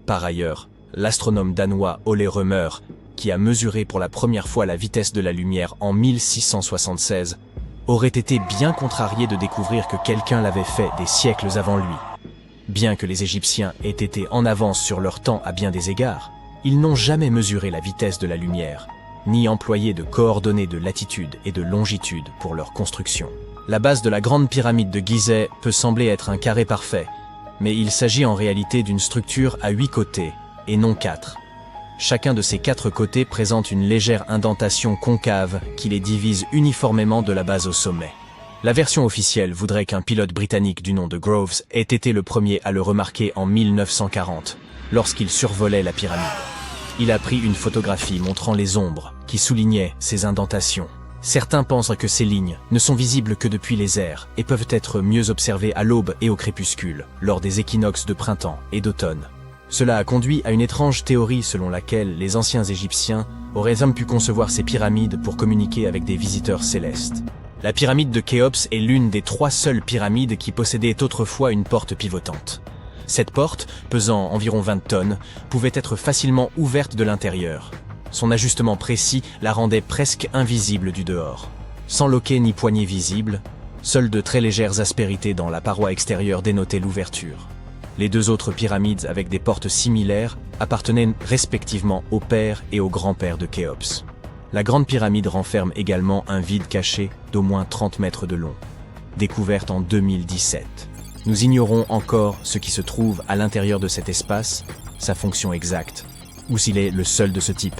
Par ailleurs, l'astronome danois Ole Rømer, qui a mesuré pour la première fois la vitesse de la lumière en 1676, aurait été bien contrarié de découvrir que quelqu'un l'avait fait des siècles avant lui. Bien que les Égyptiens aient été en avance sur leur temps à bien des égards, ils n'ont jamais mesuré la vitesse de la lumière, ni employé de coordonnées de latitude et de longitude pour leur construction. La base de la grande pyramide de Gizeh peut sembler être un carré parfait, mais il s'agit en réalité d'une structure à 8 côtés, et non 4. Chacun de ces 4 côtés présente une légère indentation concave qui les divise uniformément de la base au sommet. La version officielle voudrait qu'un pilote britannique du nom de Groves ait été le premier à le remarquer en 1940, lorsqu'il survolait la pyramide. Il a pris une photographie montrant les ombres qui soulignaient ces indentations. Certains pensent que ces lignes ne sont visibles que depuis les airs et peuvent être mieux observées à l'aube et au crépuscule, lors des équinoxes de printemps et d'automne. Cela a conduit à une étrange théorie selon laquelle les anciens Égyptiens auraient même pu concevoir ces pyramides pour communiquer avec des visiteurs célestes. La pyramide de Khéops est l'une des 3 seules pyramides qui possédaient autrefois une porte pivotante. Cette porte, pesant environ 20 tonnes, pouvait être facilement ouverte de l'intérieur. Son ajustement précis la rendait presque invisible du dehors. Sans loquet ni poignée visible, seules de très légères aspérités dans la paroi extérieure dénotaient l'ouverture. Les 2 autres pyramides avec des portes similaires appartenaient respectivement au père et au grand-père de Khéops. La grande pyramide renferme également un vide caché d'au moins 30 mètres de long, découverte en 2017. Nous ignorons encore ce qui se trouve à l'intérieur de cet espace, sa fonction exacte, ou s'il est le seul de ce type.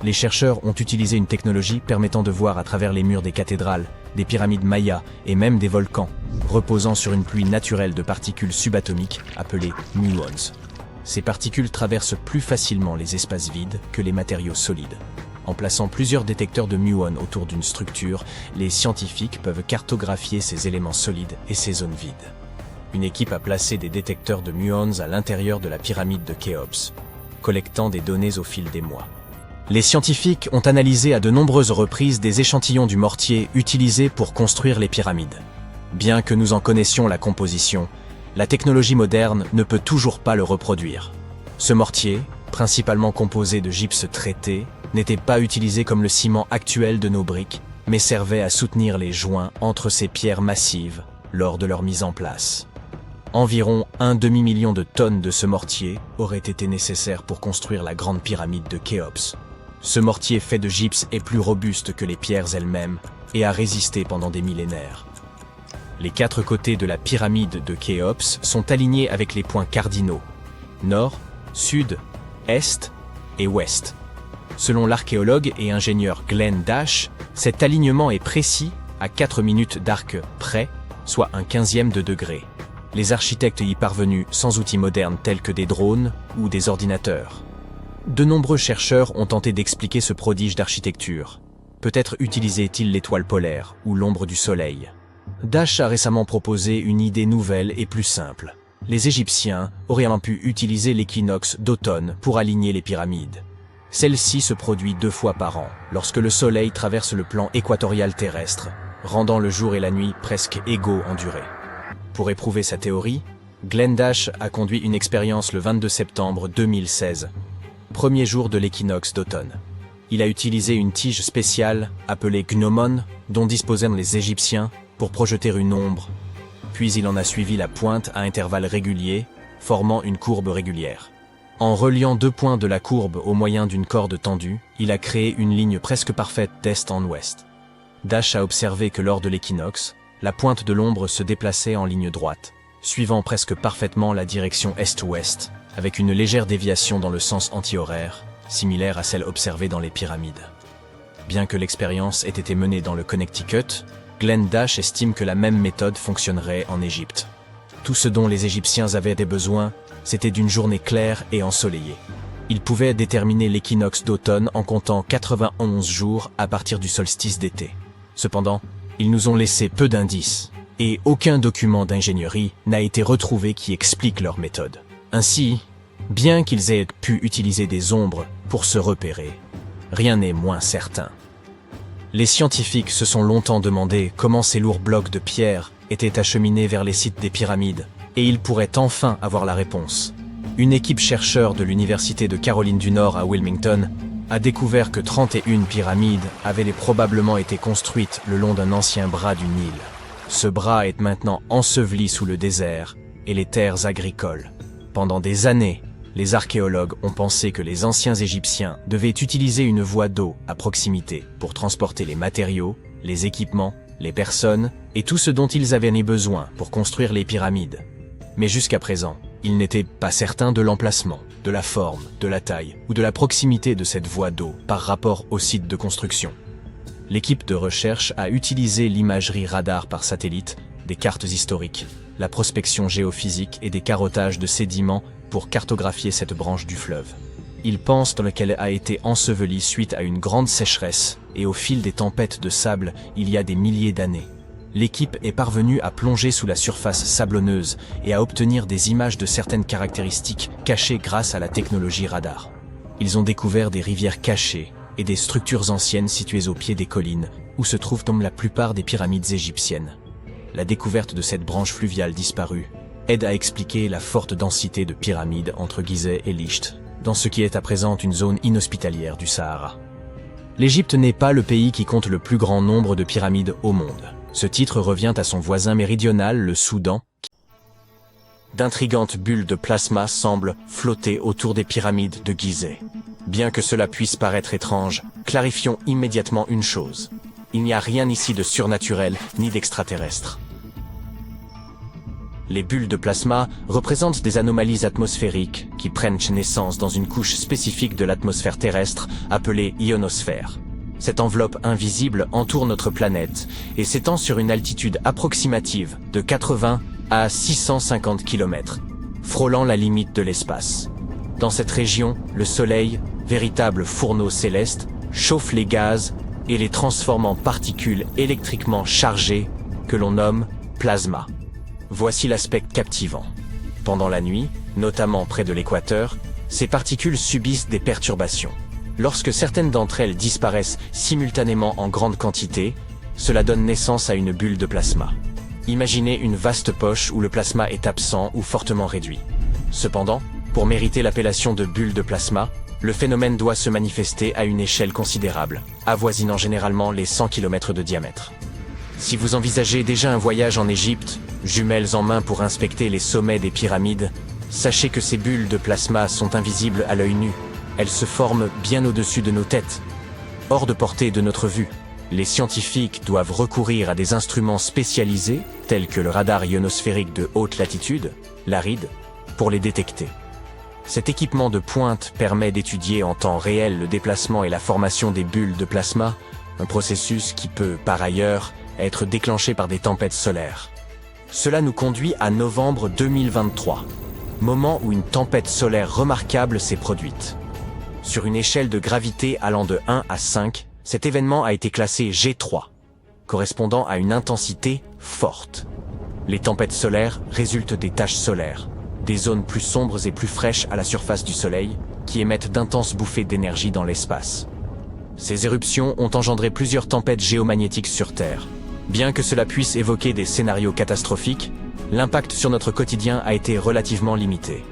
Les chercheurs ont utilisé une technologie permettant de voir à travers les murs des cathédrales, des pyramides mayas et même des volcans, reposant sur une pluie naturelle de particules subatomiques appelées muons. Ces particules traversent plus facilement les espaces vides que les matériaux solides. En plaçant plusieurs détecteurs de muons autour d'une structure, les scientifiques peuvent cartographier ces éléments solides et ces zones vides. Une équipe a placé des détecteurs de muons à l'intérieur de la pyramide de Khéops, collectant des données au fil des mois. Les scientifiques ont analysé à de nombreuses reprises des échantillons du mortier utilisé pour construire les pyramides. Bien que nous en connaissions la composition, la technologie moderne ne peut toujours pas le reproduire. Ce mortier, principalement composé de gypse traité, n'était pas utilisé comme le ciment actuel de nos briques, mais servait à soutenir les joints entre ces pierres massives lors de leur mise en place. Environ 1 demi-million de tonnes de ce mortier auraient été nécessaires pour construire la grande pyramide de Khéops. Ce mortier fait de gypse est plus robuste que les pierres elles-mêmes et a résisté pendant des millénaires. Les 4 côtés de la pyramide de Khéops sont alignés avec les points cardinaux, nord, sud, est et ouest. Selon l'archéologue et ingénieur Glenn Dash, cet alignement est précis à 4 minutes d'arc près, soit un 1/15 de degré. Les architectes y parvenus sans outils modernes tels que des drones ou des ordinateurs. De nombreux chercheurs ont tenté d'expliquer ce prodige d'architecture. Peut-être utilisait-il l'étoile polaire ou l'ombre du soleil. Dash a récemment proposé une idée nouvelle et plus simple. Les Égyptiens auraient pu utiliser l'équinoxe d'automne pour aligner les pyramides. Celle-ci se produit 2 fois par an, lorsque le soleil traverse le plan équatorial terrestre, rendant le jour et la nuit presque égaux en durée. Pour éprouver sa théorie, Glenn Dash a conduit une expérience le 22 septembre 2016, premier jour de l'équinoxe d'automne. Il a utilisé une tige spéciale appelée gnomon, dont disposaient les Égyptiens, pour projeter une ombre. Puis il en a suivi la pointe à intervalles réguliers, formant une courbe régulière. En reliant 2 points de la courbe au moyen d'une corde tendue, il a créé une ligne presque parfaite d'est en ouest. Dash a observé que lors de l'équinoxe, la pointe de l'ombre se déplaçait en ligne droite, suivant presque parfaitement la direction est-ouest, avec une légère déviation dans le sens anti-horaire, similaire à celle observée dans les pyramides. Bien que l'expérience ait été menée dans le Connecticut, Glenn Dash estime que la même méthode fonctionnerait en Égypte. Tout ce dont les Égyptiens avaient des besoins, c'était d'une journée claire et ensoleillée. Ils pouvaient déterminer l'équinoxe d'automne en comptant 91 jours à partir du solstice d'été. Cependant, ils nous ont laissé peu d'indices, et aucun document d'ingénierie n'a été retrouvé qui explique leur méthode. Ainsi, bien qu'ils aient pu utiliser des ombres pour se repérer, rien n'est moins certain. Les scientifiques se sont longtemps demandé comment ces lourds blocs de pierre étaient acheminés vers les sites des pyramides, et ils pourraient enfin avoir la réponse. Une équipe chercheur de l'Université de Caroline du Nord à Wilmington a découvert que 31 pyramides avaient probablement été construites le long d'un ancien bras du Nil. Ce bras est maintenant enseveli sous le désert et les terres agricoles. Pendant des années, les archéologues ont pensé que les anciens Égyptiens devaient utiliser une voie d'eau à proximité pour transporter les matériaux, les équipements, les personnes et tout ce dont ils avaient besoin pour construire les pyramides. Mais jusqu'à présent, Ils n'étaient pas certains de l'emplacement, de la forme, de la taille ou de la proximité de cette voie d'eau par rapport au site de construction. L'équipe de recherche a utilisé l'imagerie radar par satellite, des cartes historiques, la prospection géophysique et des carottages de sédiments pour cartographier cette branche du fleuve. Ils pensent qu'elle a été ensevelie suite à une grande sécheresse et au fil des tempêtes de sable il y a des milliers d'années. L'équipe est parvenue à plonger sous la surface sablonneuse et à obtenir des images de certaines caractéristiques cachées grâce à la technologie radar. Ils ont découvert des rivières cachées et des structures anciennes situées au pied des collines où se trouvent la plupart des pyramides égyptiennes. La découverte de cette branche fluviale disparue aide à expliquer la forte densité de pyramides entre Gizeh et Licht, dans ce qui est à présent une zone inhospitalière du Sahara. L'Égypte n'est pas le pays qui compte le plus grand nombre de pyramides au monde. Ce titre revient à son voisin méridional, le Soudan. D'intrigantes bulles de plasma semblent flotter autour des pyramides de Gizeh. Bien que cela puisse paraître étrange, clarifions immédiatement une chose. Il n'y a rien ici de surnaturel ni d'extraterrestre. Les bulles de plasma représentent des anomalies atmosphériques qui prennent naissance dans une couche spécifique de l'atmosphère terrestre appelée ionosphère. Cette enveloppe invisible entoure notre planète et s'étend sur une altitude approximative de 80 à 650 km, frôlant la limite de l'espace. Dans cette région, le Soleil, véritable fourneau céleste, chauffe les gaz et les transforme en particules électriquement chargées que l'on nomme plasma. Voici l'aspect captivant. Pendant la nuit, notamment près de l'équateur, ces particules subissent des perturbations. Lorsque certaines d'entre elles disparaissent simultanément en grande quantité, cela donne naissance à une bulle de plasma. Imaginez une vaste poche où le plasma est absent ou fortement réduit. Cependant, pour mériter l'appellation de bulle de plasma, le phénomène doit se manifester à une échelle considérable, avoisinant généralement les 100 km de diamètre. Si vous envisagez déjà un voyage en Égypte, jumelles en main pour inspecter les sommets des pyramides, sachez que ces bulles de plasma sont invisibles à l'œil nu. Elles se forment bien au-dessus de nos têtes. Hors de portée de notre vue, les scientifiques doivent recourir à des instruments spécialisés, tels que le radar ionosphérique de haute latitude, l'ARID, pour les détecter. Cet équipement de pointe permet d'étudier en temps réel le déplacement et la formation des bulles de plasma, un processus qui peut, par ailleurs, être déclenché par des tempêtes solaires. Cela nous conduit à novembre 2023, moment où une tempête solaire remarquable s'est produite. Sur une échelle de gravité allant de 1 à 5, cet événement a été classé G3, correspondant à une intensité forte. Les tempêtes solaires résultent des taches solaires, des zones plus sombres et plus fraîches à la surface du Soleil, qui émettent d'intenses bouffées d'énergie dans l'espace. Ces éruptions ont engendré plusieurs tempêtes géomagnétiques sur Terre. Bien que cela puisse évoquer des scénarios catastrophiques, l'impact sur notre quotidien a été relativement limité.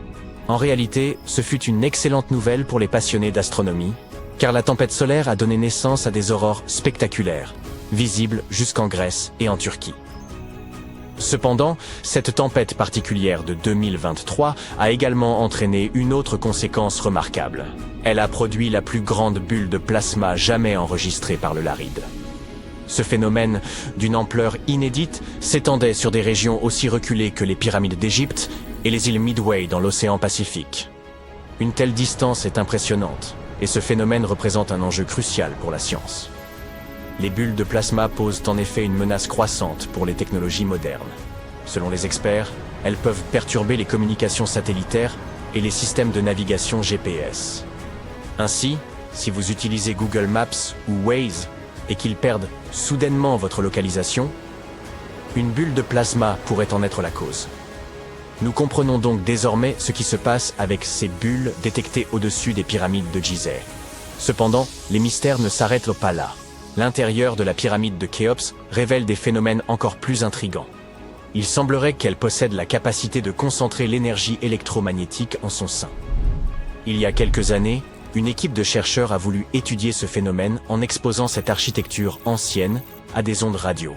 En réalité, ce fut une excellente nouvelle pour les passionnés d'astronomie, car la tempête solaire a donné naissance à des aurores spectaculaires, visibles jusqu'en Grèce et en Turquie. Cependant, cette tempête particulière de 2023 a également entraîné une autre conséquence remarquable. Elle a produit la plus grande bulle de plasma jamais enregistrée par le LARID. Ce phénomène, d'une ampleur inédite, s'étendait sur des régions aussi reculées que les pyramides d'Égypte et les îles Midway dans l'océan Pacifique. Une telle distance est impressionnante, et ce phénomène représente un enjeu crucial pour la science. Les bulles de plasma posent en effet une menace croissante pour les technologies modernes. Selon les experts, elles peuvent perturber les communications satellitaires et les systèmes de navigation GPS. Ainsi, si vous utilisez Google Maps ou Waze et qu'ils perdent soudainement votre localisation, une bulle de plasma pourrait en être la cause. Nous comprenons donc désormais ce qui se passe avec ces bulles détectées au-dessus des pyramides de Gizeh. Cependant, les mystères ne s'arrêtent pas là. L'intérieur de la pyramide de Khéops révèle des phénomènes encore plus intrigants. Il semblerait qu'elle possède la capacité de concentrer l'énergie électromagnétique en son sein. Il y a quelques années, une équipe de chercheurs a voulu étudier ce phénomène en exposant cette architecture ancienne à des ondes radio.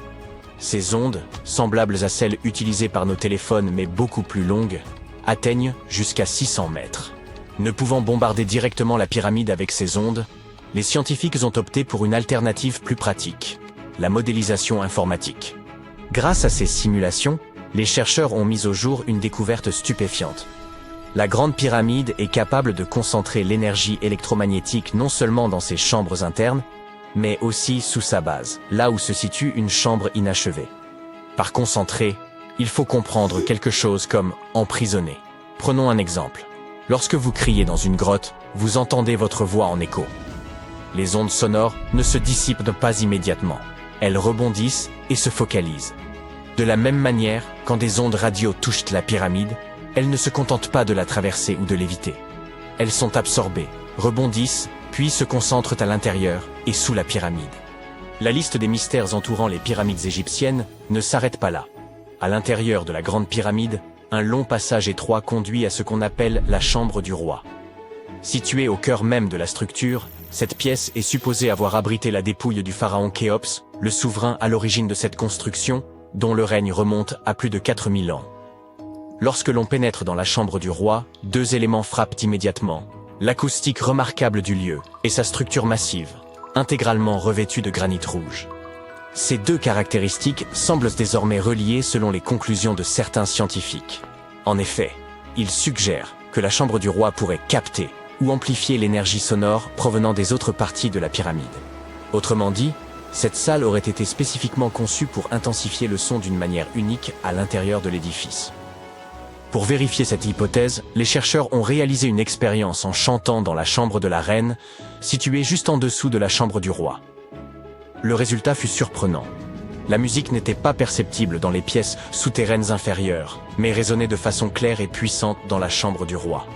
Ces ondes, semblables à celles utilisées par nos téléphones mais beaucoup plus longues, atteignent jusqu'à 600 mètres. Ne pouvant bombarder directement la pyramide avec ces ondes, les scientifiques ont opté pour une alternative plus pratique, la modélisation informatique. Grâce à ces simulations, les chercheurs ont mis au jour une découverte stupéfiante. La Grande Pyramide est capable de concentrer l'énergie électromagnétique non seulement dans ses chambres internes, mais aussi sous sa base, là où se situe une chambre inachevée. Par concentré, il faut comprendre quelque chose comme emprisonner. Prenons un exemple. Lorsque vous criez dans une grotte, vous entendez votre voix en écho. Les ondes sonores ne se dissipent pas immédiatement. Elles rebondissent et se focalisent. De la même manière, quand des ondes radio touchent la pyramide, elles ne se contentent pas de la traverser ou de l'éviter. Elles sont absorbées, rebondissent, puis se concentrent à l'intérieur et sous la pyramide. La liste des mystères entourant les pyramides égyptiennes ne s'arrête pas là. À l'intérieur de la Grande Pyramide, un long passage étroit conduit à ce qu'on appelle la chambre du roi. Située au cœur même de la structure, cette pièce est supposée avoir abrité la dépouille du pharaon Khéops, le souverain à l'origine de cette construction, dont le règne remonte à plus de 4000 ans. Lorsque l'on pénètre dans la chambre du roi, deux éléments frappent immédiatement. L'acoustique remarquable du lieu et sa structure massive, intégralement revêtue de granit rouge. Ces deux caractéristiques semblent désormais reliées selon les conclusions de certains scientifiques. En effet, ils suggèrent que la chambre du roi pourrait capter ou amplifier l'énergie sonore provenant des autres parties de la pyramide. Autrement dit, cette salle aurait été spécifiquement conçue pour intensifier le son d'une manière unique à l'intérieur de l'édifice. Pour vérifier cette hypothèse, les chercheurs ont réalisé une expérience en chantant dans la chambre de la reine, située juste en dessous de la chambre du roi. Le résultat fut surprenant. La musique n'était pas perceptible dans les pièces souterraines inférieures, mais résonnait de façon claire et puissante dans la chambre du roi.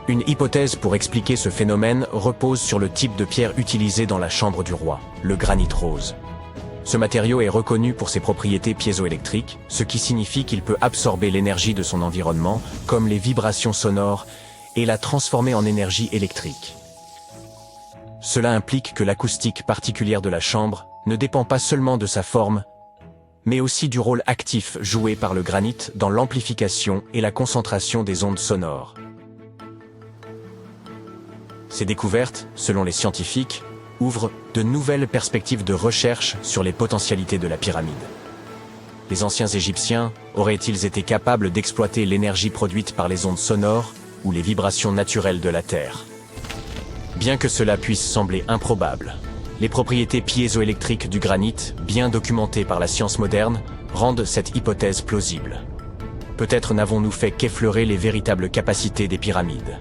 Une hypothèse pour expliquer ce phénomène repose sur le type de pierre utilisé dans la chambre du roi, le granit rose. Ce matériau est reconnu pour ses propriétés piézoélectriques, ce qui signifie qu'il peut absorber l'énergie de son environnement, comme les vibrations sonores, et la transformer en énergie électrique. Cela implique que l'acoustique particulière de la chambre ne dépend pas seulement de sa forme, mais aussi du rôle actif joué par le granit dans l'amplification et la concentration des ondes sonores. Ces découvertes, selon les scientifiques, ouvrent de nouvelles perspectives de recherche sur les potentialités de la pyramide. Les anciens Égyptiens auraient-ils été capables d'exploiter l'énergie produite par les ondes sonores ou les vibrations naturelles de la Terre? Bien que cela puisse sembler improbable, les propriétés piézoélectriques du granit, bien documentées par la science moderne, rendent cette hypothèse plausible. Peut-être n'avons-nous fait qu'effleurer les véritables capacités des pyramides.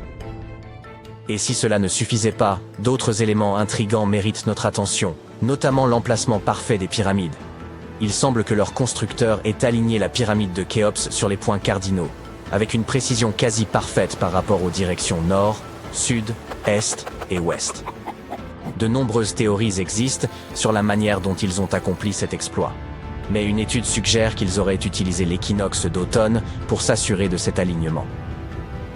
Et si cela ne suffisait pas, d'autres éléments intrigants méritent notre attention, notamment l'emplacement parfait des pyramides. Il semble que leur constructeur ait aligné la pyramide de Khéops sur les points cardinaux, avec une précision quasi parfaite par rapport aux directions nord, sud, est et ouest. De nombreuses théories existent sur la manière dont ils ont accompli cet exploit. Mais une étude suggère qu'ils auraient utilisé l'équinoxe d'automne pour s'assurer de cet alignement.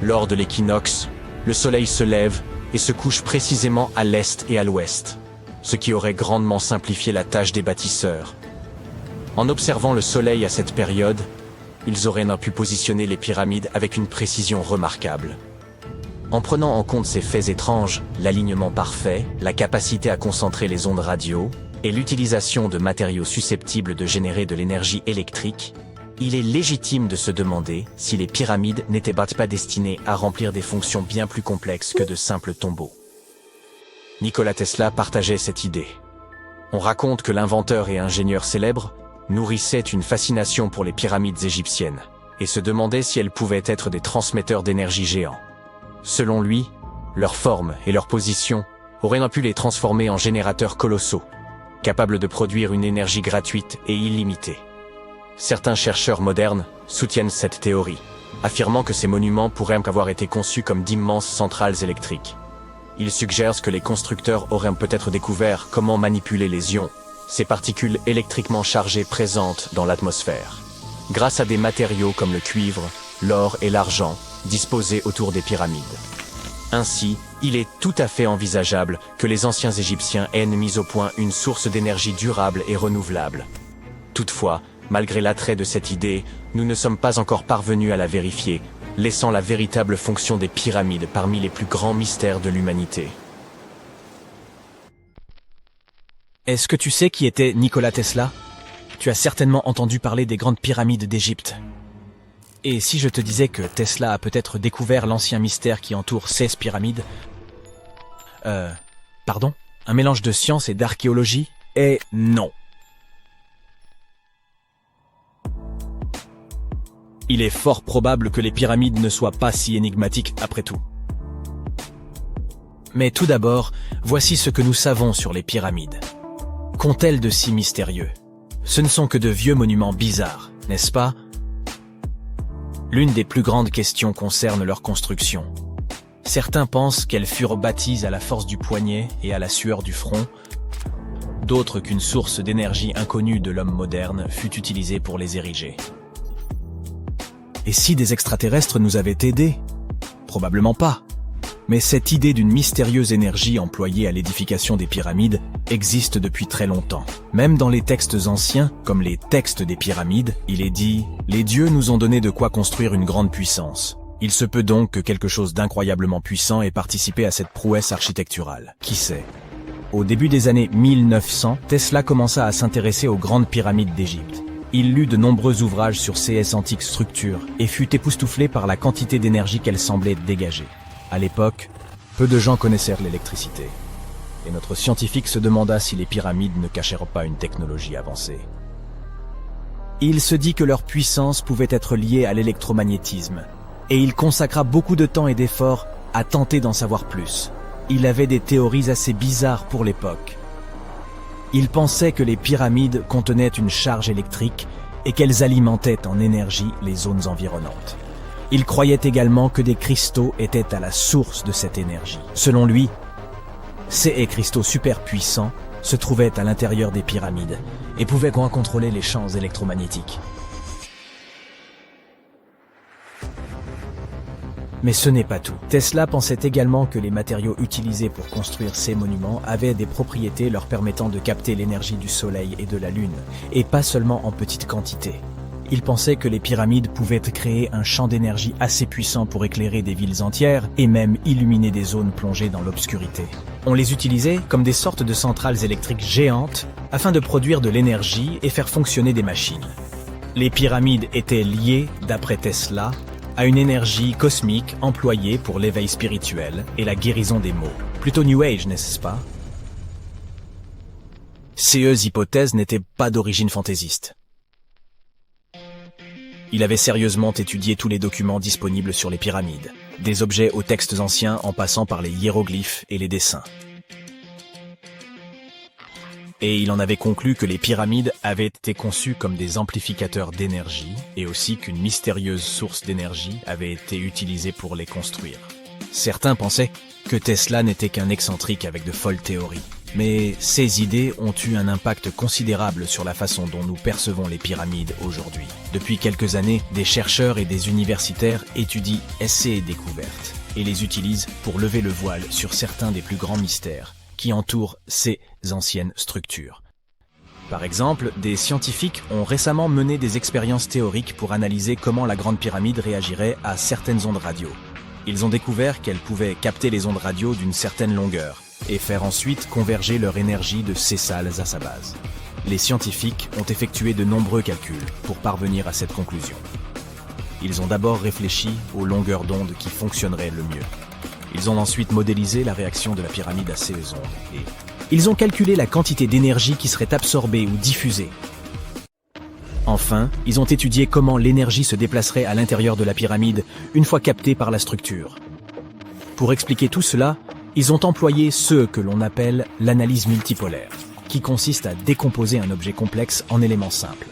Lors de l'équinoxe, le soleil se lève et se couche précisément à l'est et à l'ouest, ce qui aurait grandement simplifié la tâche des bâtisseurs. En observant le soleil à cette période, ils auraient pu positionner les pyramides avec une précision remarquable. En prenant en compte ces faits étranges, l'alignement parfait, la capacité à concentrer les ondes radio et l'utilisation de matériaux susceptibles de générer de l'énergie électrique, il est légitime de se demander si les pyramides n'étaient pas destinées à remplir des fonctions bien plus complexes que de simples tombeaux. Nikola Tesla partageait cette idée. On raconte que l'inventeur et ingénieur célèbre nourrissait une fascination pour les pyramides égyptiennes et se demandait si elles pouvaient être des transmetteurs d'énergie géants. Selon lui, leur forme et leur position auraient pu les transformer en générateurs colossaux, capables de produire une énergie gratuite et illimitée. Certains chercheurs modernes soutiennent cette théorie, affirmant que ces monuments pourraient avoir été conçus comme d'immenses centrales électriques. Ils suggèrent que les constructeurs auraient peut-être découvert comment manipuler les ions, ces particules électriquement chargées présentes dans l'atmosphère, grâce à des matériaux comme le cuivre, l'or et l'argent, disposés autour des pyramides. Ainsi, il est tout à fait envisageable que les anciens Égyptiens aient mis au point une source d'énergie durable et renouvelable. Toutefois, malgré l'attrait de cette idée, nous ne sommes pas encore parvenus à la vérifier, laissant la véritable fonction des pyramides parmi les plus grands mystères de l'humanité. Est-ce que tu sais qui était Nikola Tesla? Tu as certainement entendu parler des grandes pyramides d'Égypte. Et si je te disais que Tesla a peut-être découvert l'ancien mystère qui entoure 16 pyramides? Pardon? Un mélange de science et d'archéologie? Et non. Il est fort probable que les pyramides ne soient pas si énigmatiques après tout. Mais tout d'abord, voici ce que nous savons sur les pyramides. Qu'ont-elles de si mystérieux? Ce ne sont que de vieux monuments bizarres, n'est-ce pas? L'une des plus grandes questions concerne leur construction. Certains pensent qu'elles furent bâties à la force du poignet et à la sueur du front, d'autres qu'une source d'énergie inconnue de l'homme moderne fut utilisée pour les ériger. Et si des extraterrestres nous avaient aidés? Probablement pas. Mais cette idée d'une mystérieuse énergie employée à l'édification des pyramides existe depuis très longtemps. Même dans les textes anciens, comme les textes des pyramides, il est dit « Les dieux nous ont donné de quoi construire une grande puissance. Il se peut donc que quelque chose d'incroyablement puissant ait participé à cette prouesse architecturale. Qui sait ?» Au début des années 1900, Tesla commença à s'intéresser aux grandes pyramides d'Égypte. Il lut de nombreux ouvrages sur ces antiques structures et fut époustouflé par la quantité d'énergie qu'elles semblaient dégager. À l'époque, peu de gens connaissaient l'électricité. Et notre scientifique se demanda si les pyramides ne cachèrent pas une technologie avancée. Il se dit que leur puissance pouvait être liée à l'électromagnétisme, et il consacra beaucoup de temps et d'efforts à tenter d'en savoir plus. Il avait des théories assez bizarres pour l'époque. Il pensait que les pyramides contenaient une charge électrique et qu'elles alimentaient en énergie les zones environnantes. Il croyait également que des cristaux étaient à la source de cette énergie. Selon lui, ces cristaux super puissants se trouvaient à l'intérieur des pyramides et pouvaient contrôler les champs électromagnétiques. Mais ce n'est pas tout. Tesla pensait également que les matériaux utilisés pour construire ces monuments avaient des propriétés leur permettant de capter l'énergie du Soleil et de la Lune, et pas seulement en petite quantité. Il pensait que les pyramides pouvaient créer un champ d'énergie assez puissant pour éclairer des villes entières et même illuminer des zones plongées dans l'obscurité. On les utilisait comme des sortes de centrales électriques géantes afin de produire de l'énergie et faire fonctionner des machines. Les pyramides étaient liées, d'après Tesla, à une énergie cosmique employée pour l'éveil spirituel et la guérison des maux. Plutôt New Age, n'est-ce pas? Ces hypothèses n'étaient pas d'origine fantaisiste. Il avait sérieusement étudié tous les documents disponibles sur les pyramides, des objets aux textes anciens en passant par les hiéroglyphes et les dessins. Et il en avait conclu que les pyramides avaient été conçues comme des amplificateurs d'énergie et aussi qu'une mystérieuse source d'énergie avait été utilisée pour les construire. Certains pensaient que Tesla n'était qu'un excentrique avec de folles théories. Mais ces idées ont eu un impact considérable sur la façon dont nous percevons les pyramides aujourd'hui. Depuis quelques années, des chercheurs et des universitaires étudient ces découvertes et les utilisent pour lever le voile sur certains des plus grands mystères qui entourent ces anciennes structures. Par exemple, des scientifiques ont récemment mené des expériences théoriques pour analyser comment la Grande Pyramide réagirait à certaines ondes radio. Ils ont découvert qu'elle pouvait capter les ondes radio d'une certaine longueur et faire ensuite converger leur énergie de ces salles à sa base. Les scientifiques ont effectué de nombreux calculs pour parvenir à cette conclusion. Ils ont d'abord réfléchi aux longueurs d'onde qui fonctionneraient le mieux. Ils ont ensuite modélisé la réaction de la pyramide à ces ondes et ils ont calculé la quantité d'énergie qui serait absorbée ou diffusée. Enfin, ils ont étudié comment l'énergie se déplacerait à l'intérieur de la pyramide une fois captée par la structure. Pour expliquer tout cela, ils ont employé ce que l'on appelle l'analyse multipolaire, qui consiste à décomposer un objet complexe en éléments simples.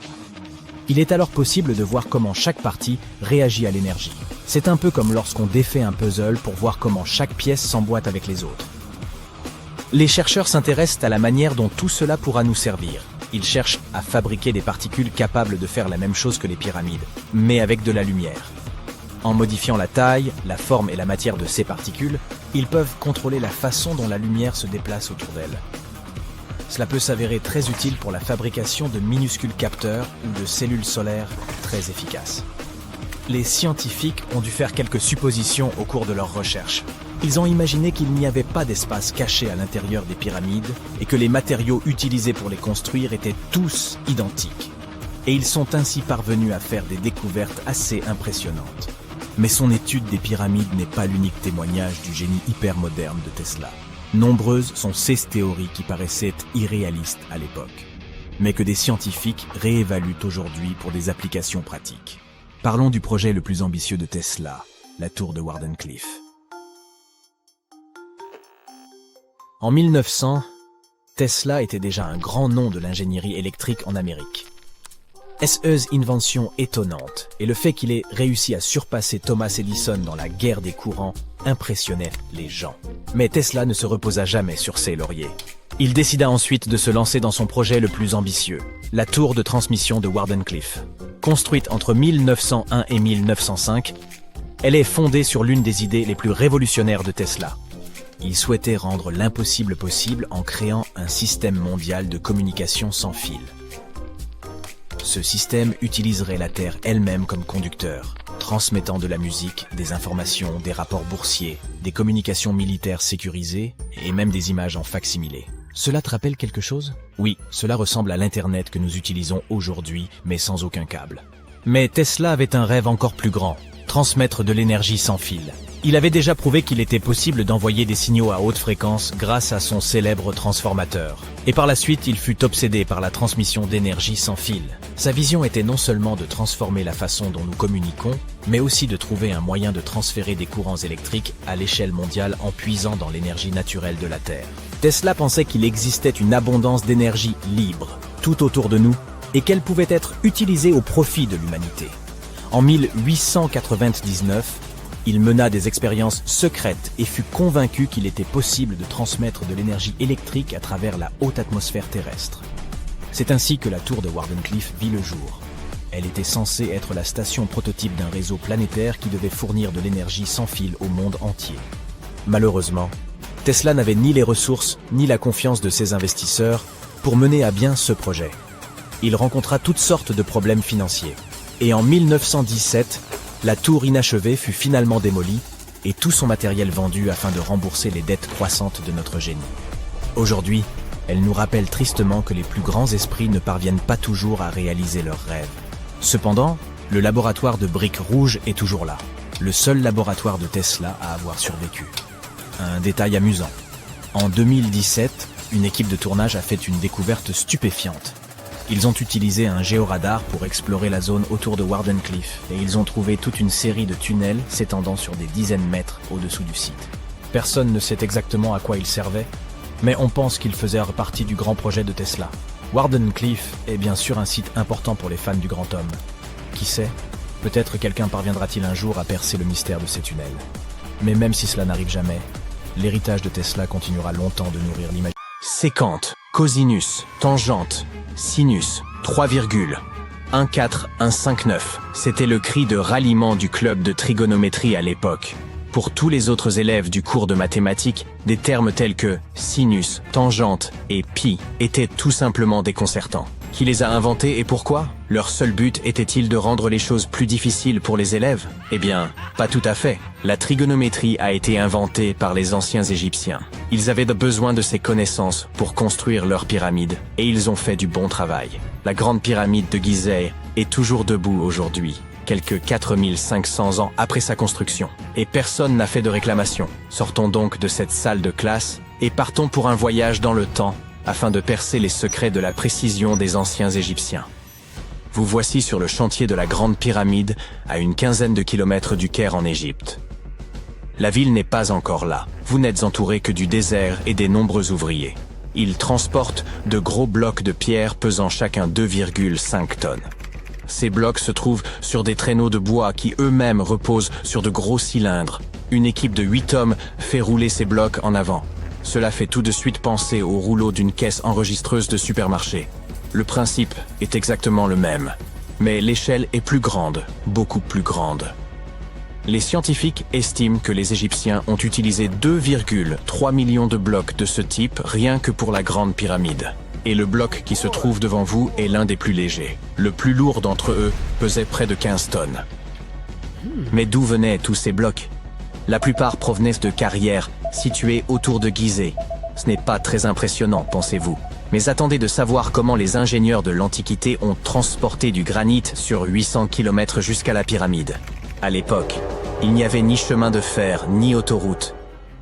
Il est alors possible de voir comment chaque partie réagit à l'énergie. C'est un peu comme lorsqu'on défait un puzzle pour voir comment chaque pièce s'emboîte avec les autres. Les chercheurs s'intéressent à la manière dont tout cela pourra nous servir. Ils cherchent à fabriquer des particules capables de faire la même chose que les pyramides, mais avec de la lumière. En modifiant la taille, la forme et la matière de ces particules, ils peuvent contrôler la façon dont la lumière se déplace autour d'elles. Cela peut s'avérer très utile pour la fabrication de minuscules capteurs ou de cellules solaires très efficaces. Les scientifiques ont dû faire quelques suppositions au cours de leurs recherches. Ils ont imaginé qu'il n'y avait pas d'espace caché à l'intérieur des pyramides et que les matériaux utilisés pour les construire étaient tous identiques. et ils sont ainsi parvenus à faire des découvertes assez impressionnantes. Mais son étude des pyramides n'est pas l'unique témoignage du génie hypermoderne de Tesla. Nombreuses sont ces théories qui paraissaient irréalistes à l'époque, mais que des scientifiques réévaluent aujourd'hui pour des applications pratiques. Parlons du projet le plus ambitieux de Tesla, la tour de Wardenclyffe. En 1900, Tesla était déjà un grand nom de l'ingénierie électrique en Amérique. Cette invention étonnante et le fait qu'il ait réussi à surpasser Thomas Edison dans la guerre des courants impressionnait les gens. Mais Tesla ne se reposa jamais sur ses lauriers. Il décida ensuite de se lancer dans son projet le plus ambitieux, la tour de transmission de Wardenclyffe. Construite entre 1901 et 1905, elle est fondée sur l'une des idées les plus révolutionnaires de Tesla. Il souhaitait rendre l'impossible possible en créant un système mondial de communication sans fil. Ce système utiliserait la Terre elle-même comme conducteur, transmettant de la musique, des informations, des rapports boursiers, des communications militaires sécurisées et même des images en fac-similé. Cela te rappelle quelque chose? Oui, cela ressemble à l'Internet que nous utilisons aujourd'hui, mais sans aucun câble. Mais Tesla avait un rêve encore plus grand, transmettre de l'énergie sans fil. Il avait déjà prouvé qu'il était possible d'envoyer des signaux à haute fréquence grâce à son célèbre transformateur. Et par la suite, il fut obsédé par la transmission d'énergie sans fil. Sa vision était non seulement de transformer la façon dont nous communiquons, mais aussi de trouver un moyen de transférer des courants électriques à l'échelle mondiale en puisant dans l'énergie naturelle de la Terre. Tesla pensait qu'il existait une abondance d'énergie libre, tout autour de nous, et qu'elle pouvait être utilisée au profit de l'humanité. En 1899, il mena des expériences secrètes et fut convaincu qu'il était possible de transmettre de l'énergie électrique à travers la haute atmosphère terrestre. C'est ainsi que la tour de Wardenclyffe vit le jour. Elle était censée être la station prototype d'un réseau planétaire qui devait fournir de l'énergie sans fil au monde entier. Malheureusement, Tesla n'avait ni les ressources ni la confiance de ses investisseurs pour mener à bien ce projet. Il rencontra toutes sortes de problèmes financiers. Et en 1917, la tour inachevée fut finalement démolie et tout son matériel vendu afin de rembourser les dettes croissantes de notre génie. Aujourd'hui, elle nous rappelle tristement que les plus grands esprits ne parviennent pas toujours à réaliser leurs rêves. Cependant, le laboratoire de briques rouges est toujours là, le seul laboratoire de Tesla à avoir survécu. Un détail amusant. En 2017, une équipe de tournage a fait une découverte stupéfiante. Ils ont utilisé un géoradar pour explorer la zone autour de Wardenclyffe et ils ont trouvé toute une série de tunnels s'étendant sur des dizaines de mètres au-dessous du site. Personne ne sait exactement à quoi ils servaient, mais on pense qu'ils faisaient partie du grand projet de Tesla. Wardenclyffe est bien sûr un site important pour les fans du grand homme. Qui sait, peut-être quelqu'un parviendra-t-il un jour à percer le mystère de ces tunnels. Mais même si cela n'arrive jamais, l'héritage de Tesla continuera longtemps de nourrir l'imagination. Séquente, cosinus, tangente, sinus, 3,14159. C'était le cri de ralliement du club de trigonométrie à l'époque. Pour tous les autres élèves du cours de mathématiques, des termes tels que sinus, tangente et pi étaient tout simplement déconcertants. Qui les a inventés et pourquoi? Leur seul but était-il de rendre les choses plus difficiles pour les élèves? Eh bien, pas tout à fait. La trigonométrie a été inventée par les anciens Égyptiens. Ils avaient besoin de ces connaissances pour construire leurs pyramides, et ils ont fait du bon travail. La grande pyramide de Gizeh est toujours debout aujourd'hui, quelques 4500 ans après sa construction. Et personne n'a fait de réclamation. Sortons donc de cette salle de classe et partons pour un voyage dans le temps, afin de percer les secrets de la précision des anciens Égyptiens. Vous voici sur le chantier de la Grande Pyramide, à une quinzaine de kilomètres du Caire en Égypte. La ville n'est pas encore là. Vous n'êtes entouré que du désert et des nombreux ouvriers. Ils transportent de gros blocs de pierre pesant chacun 2,5 tonnes. Ces blocs se trouvent sur des traîneaux de bois qui eux-mêmes reposent sur de gros cylindres. Une équipe de 8 hommes fait rouler ces blocs en avant. Cela fait tout de suite penser au rouleau d'une caisse enregistreuse de supermarché. Le principe est exactement le même, mais l'échelle est plus grande, beaucoup plus grande. Les scientifiques estiment que les Égyptiens ont utilisé 2,3 millions de blocs de ce type rien que pour la Grande Pyramide. Et le bloc qui se trouve devant vous est l'un des plus légers. Le plus lourd d'entre eux pesait près de 15 tonnes. Mais d'où venaient tous ces blocs? La plupart provenaient de carrières situées autour de Gizeh. Ce n'est pas très impressionnant, pensez-vous. Mais attendez de savoir comment les ingénieurs de l'Antiquité ont transporté du granit sur 800 km jusqu'à la pyramide. À l'époque, il n'y avait ni chemin de fer, ni autoroute.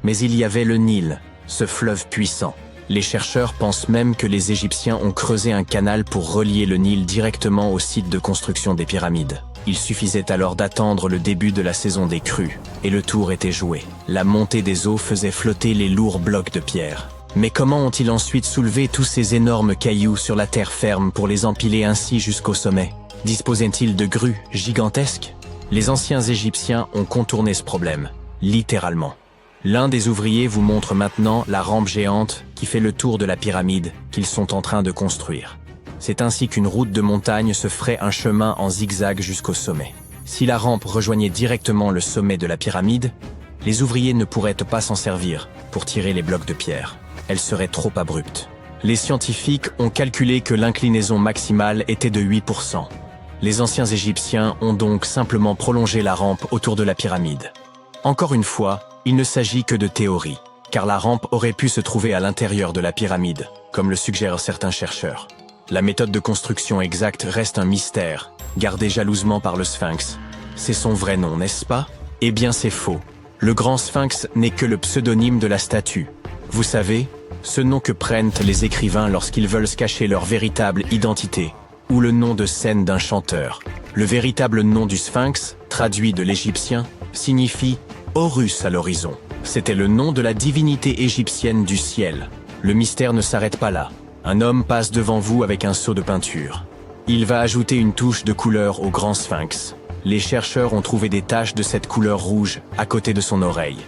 Mais il y avait le Nil, ce fleuve puissant. Les chercheurs pensent même que les Égyptiens ont creusé un canal pour relier le Nil directement au site de construction des pyramides. Il suffisait alors d'attendre le début de la saison des crues, et le tour était joué. La montée des eaux faisait flotter les lourds blocs de pierre. Mais comment ont-ils ensuite soulevé tous ces énormes cailloux sur la terre ferme pour les empiler ainsi jusqu'au sommet? Disposaient-ils de grues gigantesques? Les anciens Égyptiens ont contourné ce problème, littéralement. L'un des ouvriers vous montre maintenant la rampe géante qui fait le tour de la pyramide qu'ils sont en train de construire. C'est ainsi qu'une route de montagne se ferait un chemin en zigzag jusqu'au sommet. Si la rampe rejoignait directement le sommet de la pyramide, les ouvriers ne pourraient pas s'en servir pour tirer les blocs de pierre. Elle serait trop abrupte. Les scientifiques ont calculé que l'inclinaison maximale était de 8%. Les anciens Égyptiens ont donc simplement prolongé la rampe autour de la pyramide. Encore une fois, il ne s'agit que de théorie, car la rampe aurait pu se trouver à l'intérieur de la pyramide, comme le suggèrent certains chercheurs. La méthode de construction exacte reste un mystère, gardé jalousement par le Sphinx. C'est son vrai nom, n'est-ce pas? Eh bien c'est faux. Le grand Sphinx n'est que le pseudonyme de la statue. Vous savez, ce nom que prennent les écrivains lorsqu'ils veulent se cacher leur véritable identité, ou le nom de scène d'un chanteur. Le véritable nom du Sphinx, traduit de l'égyptien, signifie Horus à l'horizon. C'était le nom de la divinité égyptienne du ciel. Le mystère ne s'arrête pas là. Un homme passe devant vous avec un seau de peinture. Il va ajouter une touche de couleur au grand Sphinx. Les chercheurs ont trouvé des taches de cette couleur rouge à côté de son oreille.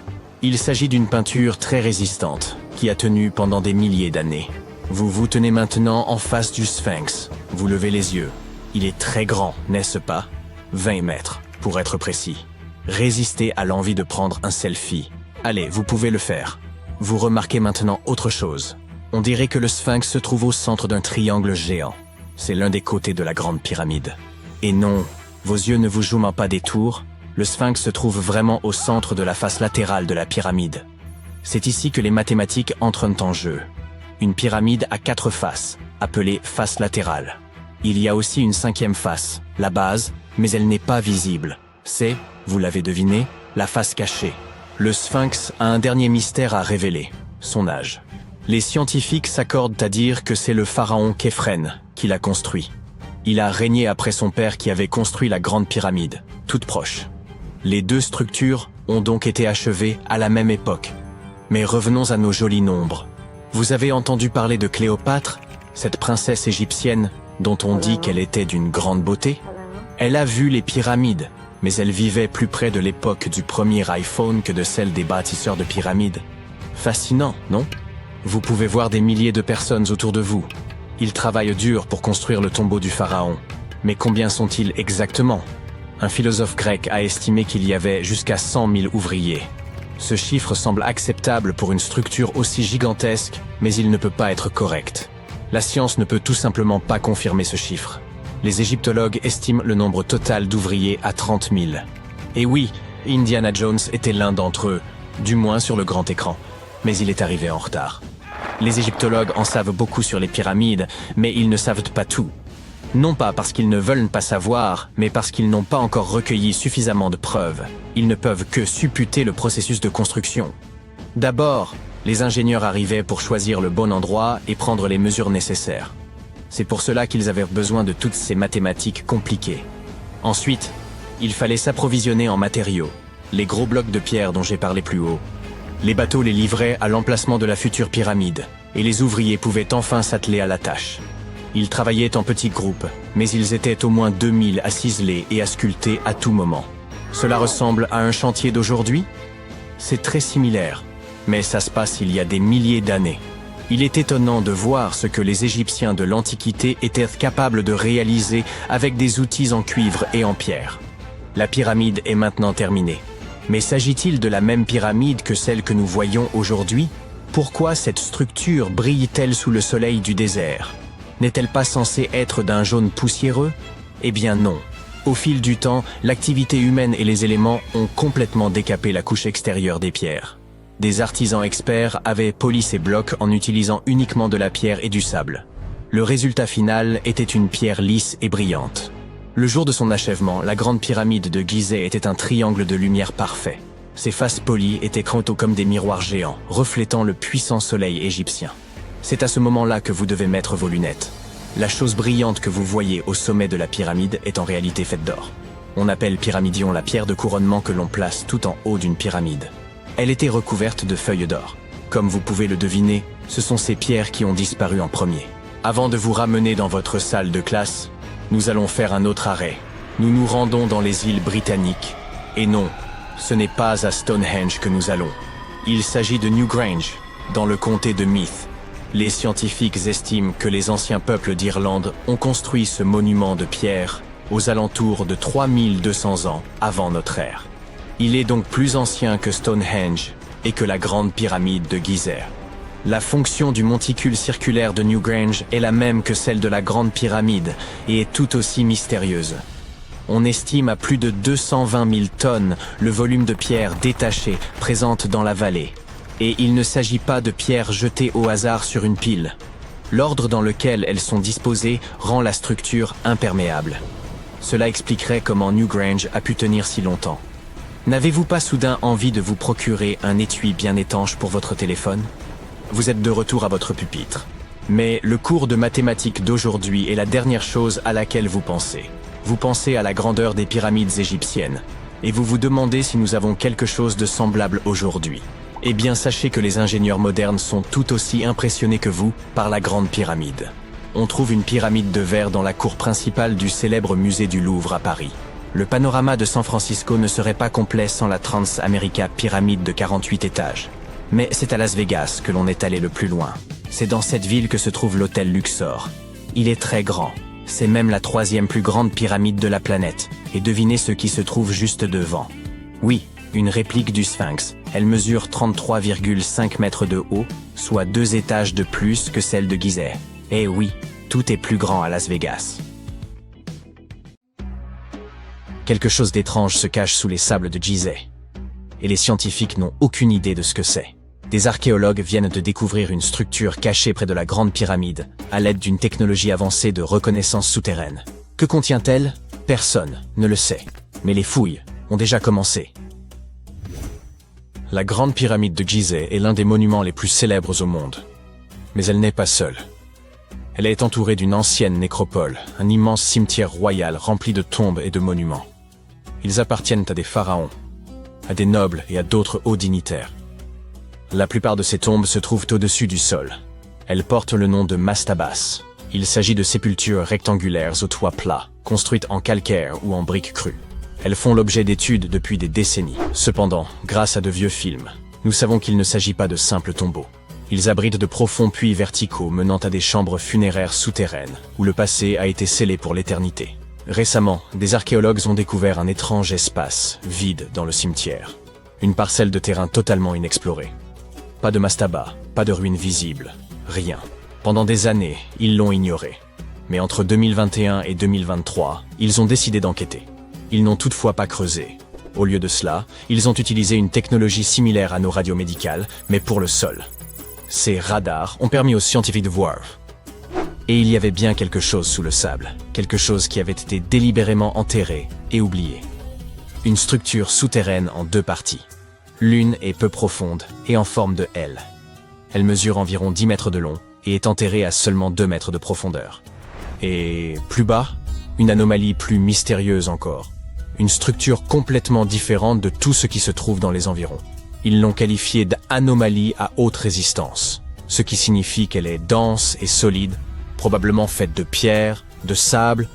Il s'agit d'une peinture très résistante, qui a tenu pendant des milliers d'années. Vous vous tenez maintenant en face du Sphinx. Vous levez les yeux. Il est très grand, n'est-ce pas? 20 mètres, pour être précis. Résistez à l'envie de prendre un selfie. Allez, vous pouvez le faire. Vous remarquez maintenant autre chose. On dirait que le Sphinx se trouve au centre d'un triangle géant. C'est l'un des côtés de la grande pyramide. Et non, vos yeux ne vous jouent pas des tours. Le Sphinx se trouve vraiment au centre de la face latérale de la pyramide. C'est ici que les mathématiques entrent en jeu. Une pyramide a 4 faces, appelées faces latérales. Il y a aussi une 5e face, la base, mais elle n'est pas visible. C'est, vous l'avez deviné, la face cachée. Le Sphinx a un dernier mystère à révéler, son âge. Les scientifiques s'accordent à dire que c'est le pharaon Képhren qui l'a construit. Il a régné après son père qui avait construit la grande pyramide, toute proche. Les 2 structures ont donc été achevées à la même époque. Mais revenons à nos jolis nombres. Vous avez entendu parler de Cléopâtre, cette princesse égyptienne dont on dit qu'elle était d'une grande beauté? Elle a vu les pyramides, mais elle vivait plus près de l'époque du premier iPhone que de celle des bâtisseurs de pyramides. Fascinant, non? Vous pouvez voir des milliers de personnes autour de vous. Ils travaillent dur pour construire le tombeau du pharaon. Mais combien sont-ils exactement? Un philosophe grec a estimé qu'il y avait jusqu'à 100 000 ouvriers. Ce chiffre semble acceptable pour une structure aussi gigantesque, mais il ne peut pas être correct. La science ne peut tout simplement pas confirmer ce chiffre. Les égyptologues estiment le nombre total d'ouvriers à 30 000. Et oui, Indiana Jones était l'un d'entre eux, du moins sur le grand écran, mais il est arrivé en retard. Les égyptologues en savent beaucoup sur les pyramides, mais ils ne savent pas tout. Non pas parce qu'ils ne veulent pas savoir, mais parce qu'ils n'ont pas encore recueilli suffisamment de preuves. Ils ne peuvent que supputer le processus de construction. D'abord, les ingénieurs arrivaient pour choisir le bon endroit et prendre les mesures nécessaires. C'est pour cela qu'ils avaient besoin de toutes ces mathématiques compliquées. Ensuite, il fallait s'approvisionner en matériaux, les gros blocs de pierre dont j'ai parlé plus haut. Les bateaux les livraient à l'emplacement de la future pyramide, et les ouvriers pouvaient enfin s'atteler à la tâche. Ils travaillaient en petits groupes, mais ils étaient au moins 2000 à ciseler et à sculpter à tout moment. Cela ressemble à un chantier d'aujourd'hui? C'est très similaire, mais ça se passe il y a des milliers d'années. Il est étonnant de voir ce que les Égyptiens de l'Antiquité étaient capables de réaliser avec des outils en cuivre et en pierre. La pyramide est maintenant terminée. Mais s'agit-il de la même pyramide que celle que nous voyons aujourd'hui? Pourquoi cette structure brille-t-elle sous le soleil du désert? N'est-elle pas censée être d'un jaune poussiéreux? Eh bien non. Au fil du temps, l'activité humaine et les éléments ont complètement décapé la couche extérieure des pierres. Des artisans experts avaient poli ces blocs en utilisant uniquement de la pierre et du sable. Le résultat final était une pierre lisse et brillante. Le jour de son achèvement, la grande pyramide de Gizeh était un triangle de lumière parfait. Ses faces polies étaient crotaux comme des miroirs géants, reflétant le puissant soleil égyptien. C'est à ce moment-là que vous devez mettre vos lunettes. La chose brillante que vous voyez au sommet de la pyramide est en réalité faite d'or. On appelle pyramidion la pierre de couronnement que l'on place tout en haut d'une pyramide. Elle était recouverte de feuilles d'or. Comme vous pouvez le deviner, ce sont ces pierres qui ont disparu en premier. Avant de vous ramener dans votre salle de classe, nous allons faire un autre arrêt. Nous nous rendons dans les îles britanniques. Et non, ce n'est pas à Stonehenge que nous allons. Il s'agit de Newgrange, dans le comté de Meath. Les scientifiques estiment que les anciens peuples d'Irlande ont construit ce monument de pierre aux alentours de 3200 ans avant notre ère. Il est donc plus ancien que Stonehenge et que la grande pyramide de Gizeh. La fonction du monticule circulaire de Newgrange est la même que celle de la grande pyramide et est tout aussi mystérieuse. On estime à plus de 220 000 tonnes le volume de pierres détachées présentes dans la vallée. Et il ne s'agit pas de pierres jetées au hasard sur une pile. L'ordre dans lequel elles sont disposées rend la structure imperméable. Cela expliquerait comment Newgrange a pu tenir si longtemps. N'avez-vous pas soudain envie de vous procurer un étui bien étanche pour votre téléphone? Vous êtes de retour à votre pupitre. Mais le cours de mathématiques d'aujourd'hui est la dernière chose à laquelle vous pensez. Vous pensez à la grandeur des pyramides égyptiennes. Et vous vous demandez si nous avons quelque chose de semblable aujourd'hui. Eh bien, sachez que les ingénieurs modernes sont tout aussi impressionnés que vous par la grande pyramide. On trouve une pyramide de verre dans la cour principale du célèbre musée du Louvre à Paris. Le panorama de San Francisco ne serait pas complet sans la Trans-America pyramide de 48 étages. Mais c'est à Las Vegas que l'on est allé le plus loin. C'est dans cette ville que se trouve l'hôtel Luxor. Il est très grand. C'est même la 3e plus grande pyramide de la planète. Et devinez ce qui se trouve juste devant. Oui, une réplique du Sphinx. Elle mesure 33,5 mètres de haut, soit 2 étages de plus que celle de Gizeh. Eh oui, tout est plus grand à Las Vegas. Quelque chose d'étrange se cache sous les sables de Gizeh. Et les scientifiques n'ont aucune idée de ce que c'est. Des archéologues viennent de découvrir une structure cachée près de la Grande Pyramide, à l'aide d'une technologie avancée de reconnaissance souterraine. Que contient-elle? Personne ne le sait. Mais les fouilles ont déjà commencé. La Grande Pyramide de Gizeh est l'un des monuments les plus célèbres au monde. Mais elle n'est pas seule. Elle est entourée d'une ancienne nécropole, un immense cimetière royal rempli de tombes et de monuments. Ils appartiennent à des pharaons, à des nobles et à d'autres hauts dignitaires. La plupart de ces tombes se trouvent au-dessus du sol. Elles portent le nom de mastabas. Il s'agit de sépultures rectangulaires au toit plat, construites en calcaire ou en briques crues. Elles font l'objet d'études depuis des décennies. Cependant, grâce à de vieux films, nous savons qu'il ne s'agit pas de simples tombeaux. Ils abritent de profonds puits verticaux menant à des chambres funéraires souterraines, où le passé a été scellé pour l'éternité. Récemment, des archéologues ont découvert un étrange espace, vide dans le cimetière. Une parcelle de terrain totalement inexplorée. Pas de mastaba, pas de ruines visibles, rien. Pendant des années, ils l'ont ignoré. Mais entre 2021 et 2023, ils ont décidé d'enquêter. Ils n'ont toutefois pas creusé. Au lieu de cela, ils ont utilisé une technologie similaire à nos radios médicales, mais pour le sol. Ces radars ont permis aux scientifiques de voir. Et il y avait bien quelque chose sous le sable, quelque chose qui avait été délibérément enterré et oublié. Une structure souterraine en 2 parties. L'une est peu profonde et en forme de L. Elle mesure environ 10 mètres de long et est enterrée à seulement 2 mètres de profondeur. Et plus bas, une anomalie plus mystérieuse encore. Une structure complètement différente de tout ce qui se trouve dans les environs. Ils l'ont qualifiée d'anomalie à haute résistance, ce qui signifie qu'elle est dense et solide, probablement faite de pierre, de sable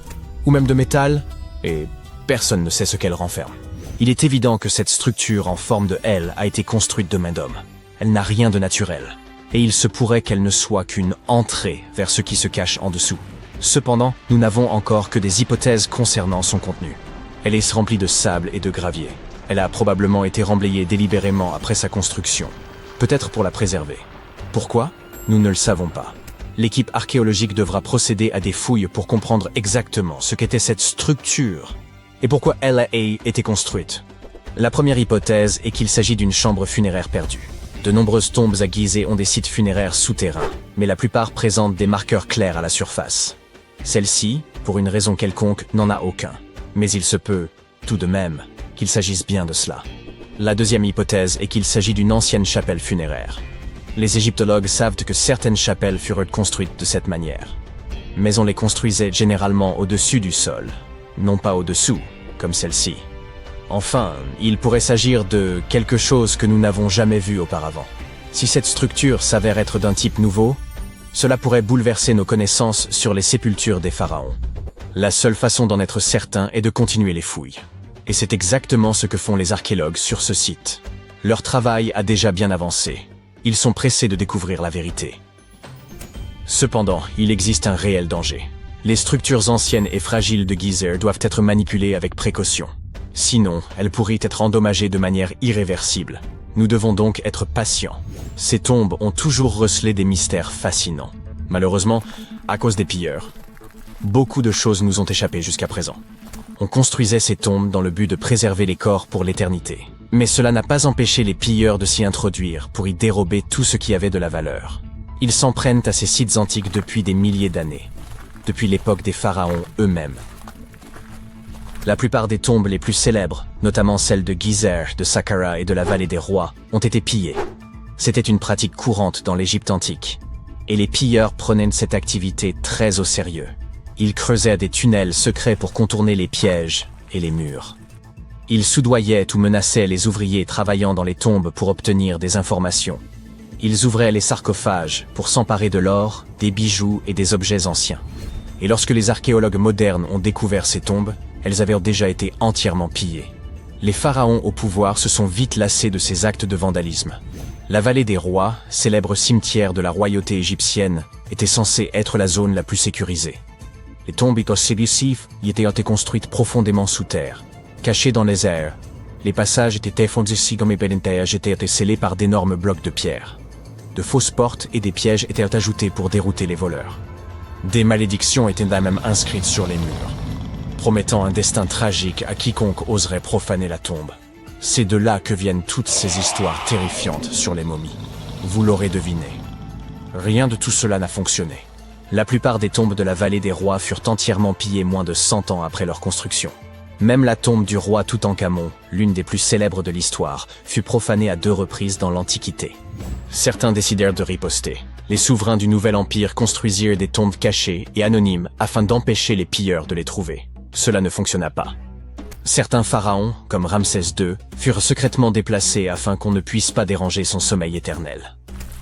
ou même de métal, et personne ne sait ce qu'elle renferme. Il est évident que cette structure en forme de L a été construite de main d'homme. Elle n'a rien de naturel, et il se pourrait qu'elle ne soit qu'une entrée vers ce qui se cache en dessous. Cependant, nous n'avons encore que des hypothèses concernant son contenu. Elle est remplie de sable et de gravier. Elle a probablement été remblayée délibérément après sa construction, peut-être pour la préserver. Pourquoi? Nous ne le savons pas. L'équipe archéologique devra procéder à des fouilles pour comprendre exactement ce qu'était cette structure et pourquoi elle a été construite. La première hypothèse est qu'il s'agit d'une chambre funéraire perdue. De nombreuses tombes à Gizeh ont des sites funéraires souterrains, mais la plupart présentent des marqueurs clairs à la surface. Celle-ci, pour une raison quelconque, n'en a aucun. Mais il se peut, tout de même, qu'il s'agisse bien de cela. La deuxième hypothèse est qu'il s'agit d'une ancienne chapelle funéraire. Les égyptologues savent que certaines chapelles furent construites de cette manière. Mais on les construisait généralement au-dessus du sol, non pas au-dessous, comme celle-ci. Enfin, il pourrait s'agir de quelque chose que nous n'avons jamais vu auparavant. Si cette structure s'avère être d'un type nouveau, cela pourrait bouleverser nos connaissances sur les sépultures des pharaons. La seule façon d'en être certain est de continuer les fouilles. Et c'est exactement ce que font les archéologues sur ce site. Leur travail a déjà bien avancé. Ils sont pressés de découvrir la vérité. Cependant, il existe un réel danger. Les structures anciennes et fragiles de Gizeh doivent être manipulées avec précaution. Sinon, elles pourraient être endommagées de manière irréversible. Nous devons donc être patients. Ces tombes ont toujours recelé des mystères fascinants. Malheureusement, à cause des pilleurs, beaucoup de choses nous ont échappé jusqu'à présent. On construisait ces tombes dans le but de préserver les corps pour l'éternité. Mais cela n'a pas empêché les pilleurs de s'y introduire pour y dérober tout ce qui avait de la valeur. Ils s'en prennent à ces sites antiques depuis des milliers d'années, depuis l'époque des pharaons eux-mêmes. La plupart des tombes les plus célèbres, notamment celles de Gizeh, de Saqqara et de la vallée des rois, ont été pillées. C'était une pratique courante dans l'Égypte antique. Et les pilleurs prenaient cette activité très au sérieux. Ils creusaient des tunnels secrets pour contourner les pièges et les murs. Ils soudoyaient ou menaçaient les ouvriers travaillant dans les tombes pour obtenir des informations. Ils ouvraient les sarcophages pour s'emparer de l'or, des bijoux et des objets anciens. Et lorsque les archéologues modernes ont découvert ces tombes, elles avaient déjà été entièrement pillées. Les pharaons au pouvoir se sont vite lassés de ces actes de vandalisme. La vallée des rois, célèbre cimetière de la royauté égyptienne, était censée être la zone la plus sécurisée. Les tombes y étaient construites profondément sous terre, cachées dans les airs. Les passages étaient scellés par d'énormes blocs de pierre. De fausses portes et des pièges étaient ajoutés pour dérouter les voleurs. Des malédictions étaient même inscrites sur les murs, promettant un destin tragique à quiconque oserait profaner la tombe. C'est de là que viennent toutes ces histoires terrifiantes sur les momies. Vous l'aurez deviné. Rien de tout cela n'a fonctionné. La plupart des tombes de la vallée des rois furent entièrement pillées moins de 100 ans après leur construction. Même la tombe du roi Toutankhamon, l'une des plus célèbres de l'histoire, fut profanée à 2 reprises dans l'Antiquité. Certains décidèrent de riposter. Les souverains du Nouvel Empire construisirent des tombes cachées et anonymes afin d'empêcher les pilleurs de les trouver. Cela ne fonctionna pas. Certains pharaons, comme Ramsès II, furent secrètement déplacés afin qu'on ne puisse pas déranger son sommeil éternel.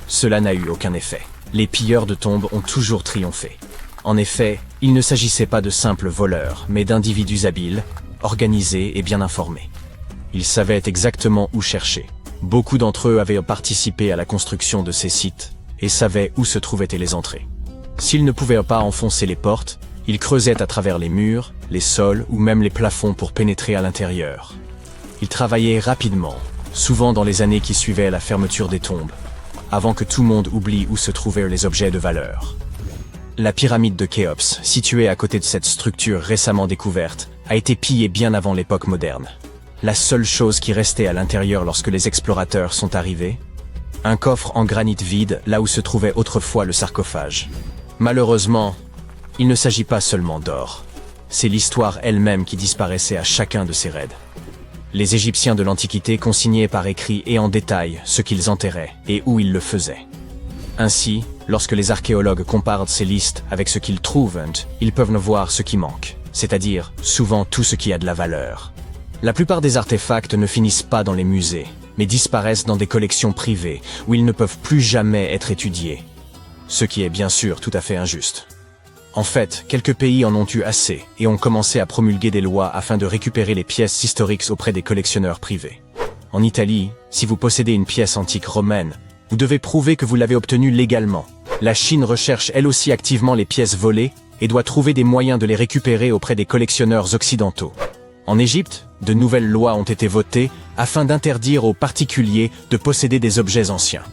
Cela n'a eu aucun effet. Les pilleurs de tombes ont toujours triomphé. En effet, il ne s'agissait pas de simples voleurs, mais d'individus habiles, organisés et bien informés. Ils savaient exactement où chercher. Beaucoup d'entre eux avaient participé à la construction de ces sites et savaient où se trouvaient les entrées. S'ils ne pouvaient pas enfoncer les portes, ils creusaient à travers les murs, les sols ou même les plafonds pour pénétrer à l'intérieur. Ils travaillaient rapidement, souvent dans les années qui suivaient la fermeture des tombes, avant que tout le monde oublie où se trouvaient les objets de valeur. La pyramide de Khéops, située à côté de cette structure récemment découverte, a été pillée bien avant l'époque moderne. La seule chose qui restait à l'intérieur lorsque les explorateurs sont arrivés, un coffre en granit vide là où se trouvait autrefois le sarcophage. Malheureusement, il ne s'agit pas seulement d'or. C'est l'histoire elle-même qui disparaissait à chacun de ces raids. Les Égyptiens de l'Antiquité consignaient par écrit et en détail ce qu'ils enterraient et où ils le faisaient. Ainsi, lorsque les archéologues comparent ces listes avec ce qu'ils trouvent, ils peuvent voir ce qui manque, c'est-à-dire souvent tout ce qui a de la valeur. La plupart des artefacts ne finissent pas dans les musées, mais disparaissent dans des collections privées où ils ne peuvent plus jamais être étudiés. Ce qui est bien sûr tout à fait injuste. En fait, quelques pays en ont eu assez et ont commencé à promulguer des lois afin de récupérer les pièces historiques auprès des collectionneurs privés. En Italie, si vous possédez une pièce antique romaine, vous devez prouver que vous l'avez obtenue légalement. La Chine recherche elle aussi activement les pièces volées et doit trouver des moyens de les récupérer auprès des collectionneurs occidentaux. En Égypte, de nouvelles lois ont été votées afin d'interdire aux particuliers de posséder des objets anciens.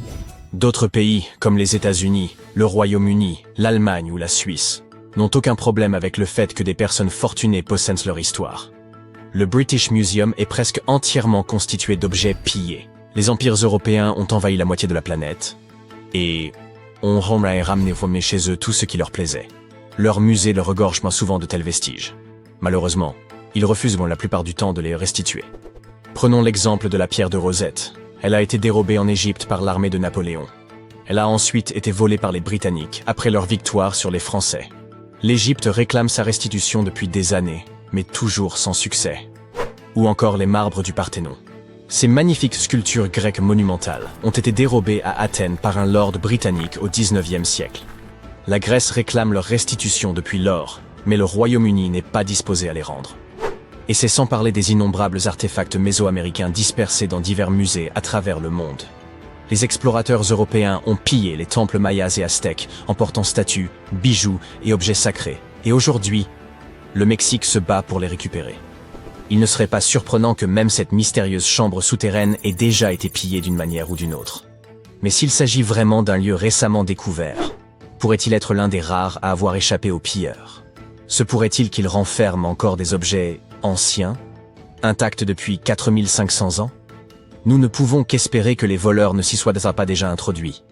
D'autres pays, comme les États-Unis, le Royaume-Uni, l'Allemagne ou la Suisse, n'ont aucun problème avec le fait que des personnes fortunées possèdent leur histoire. Le British Museum est presque entièrement constitué d'objets pillés, Les empires européens ont envahi la moitié de la planète et ont ramené chez eux tout ce qui leur plaisait. Leurs musées leur regorgent souvent de tels vestiges. Malheureusement, ils refusent la plupart du temps de les restituer. Prenons l'exemple de la pierre de Rosette. Elle a été dérobée en Égypte par l'armée de Napoléon. Elle a ensuite été volée par les Britanniques après leur victoire sur les Français. L'Égypte réclame sa restitution depuis des années, mais toujours sans succès. Ou encore les marbres du Parthénon. Ces magnifiques sculptures grecques monumentales ont été dérobées à Athènes par un lord britannique au XIXe siècle. La Grèce réclame leur restitution depuis lors, mais le Royaume-Uni n'est pas disposé à les rendre. Et c'est sans parler des innombrables artefacts mésoaméricains dispersés dans divers musées à travers le monde. Les explorateurs européens ont pillé les temples mayas et aztèques, emportant statues, bijoux et objets sacrés. Et aujourd'hui, le Mexique se bat pour les récupérer. Il ne serait pas surprenant que même cette mystérieuse chambre souterraine ait déjà été pillée d'une manière ou d'une autre. Mais s'il s'agit vraiment d'un lieu récemment découvert, pourrait-il être l'un des rares à avoir échappé aux pilleurs? Se pourrait-il qu'il renferme encore des objets anciens, intacts depuis 4500 ans? Nous ne pouvons qu'espérer que les voleurs ne s'y soient pas déjà introduits.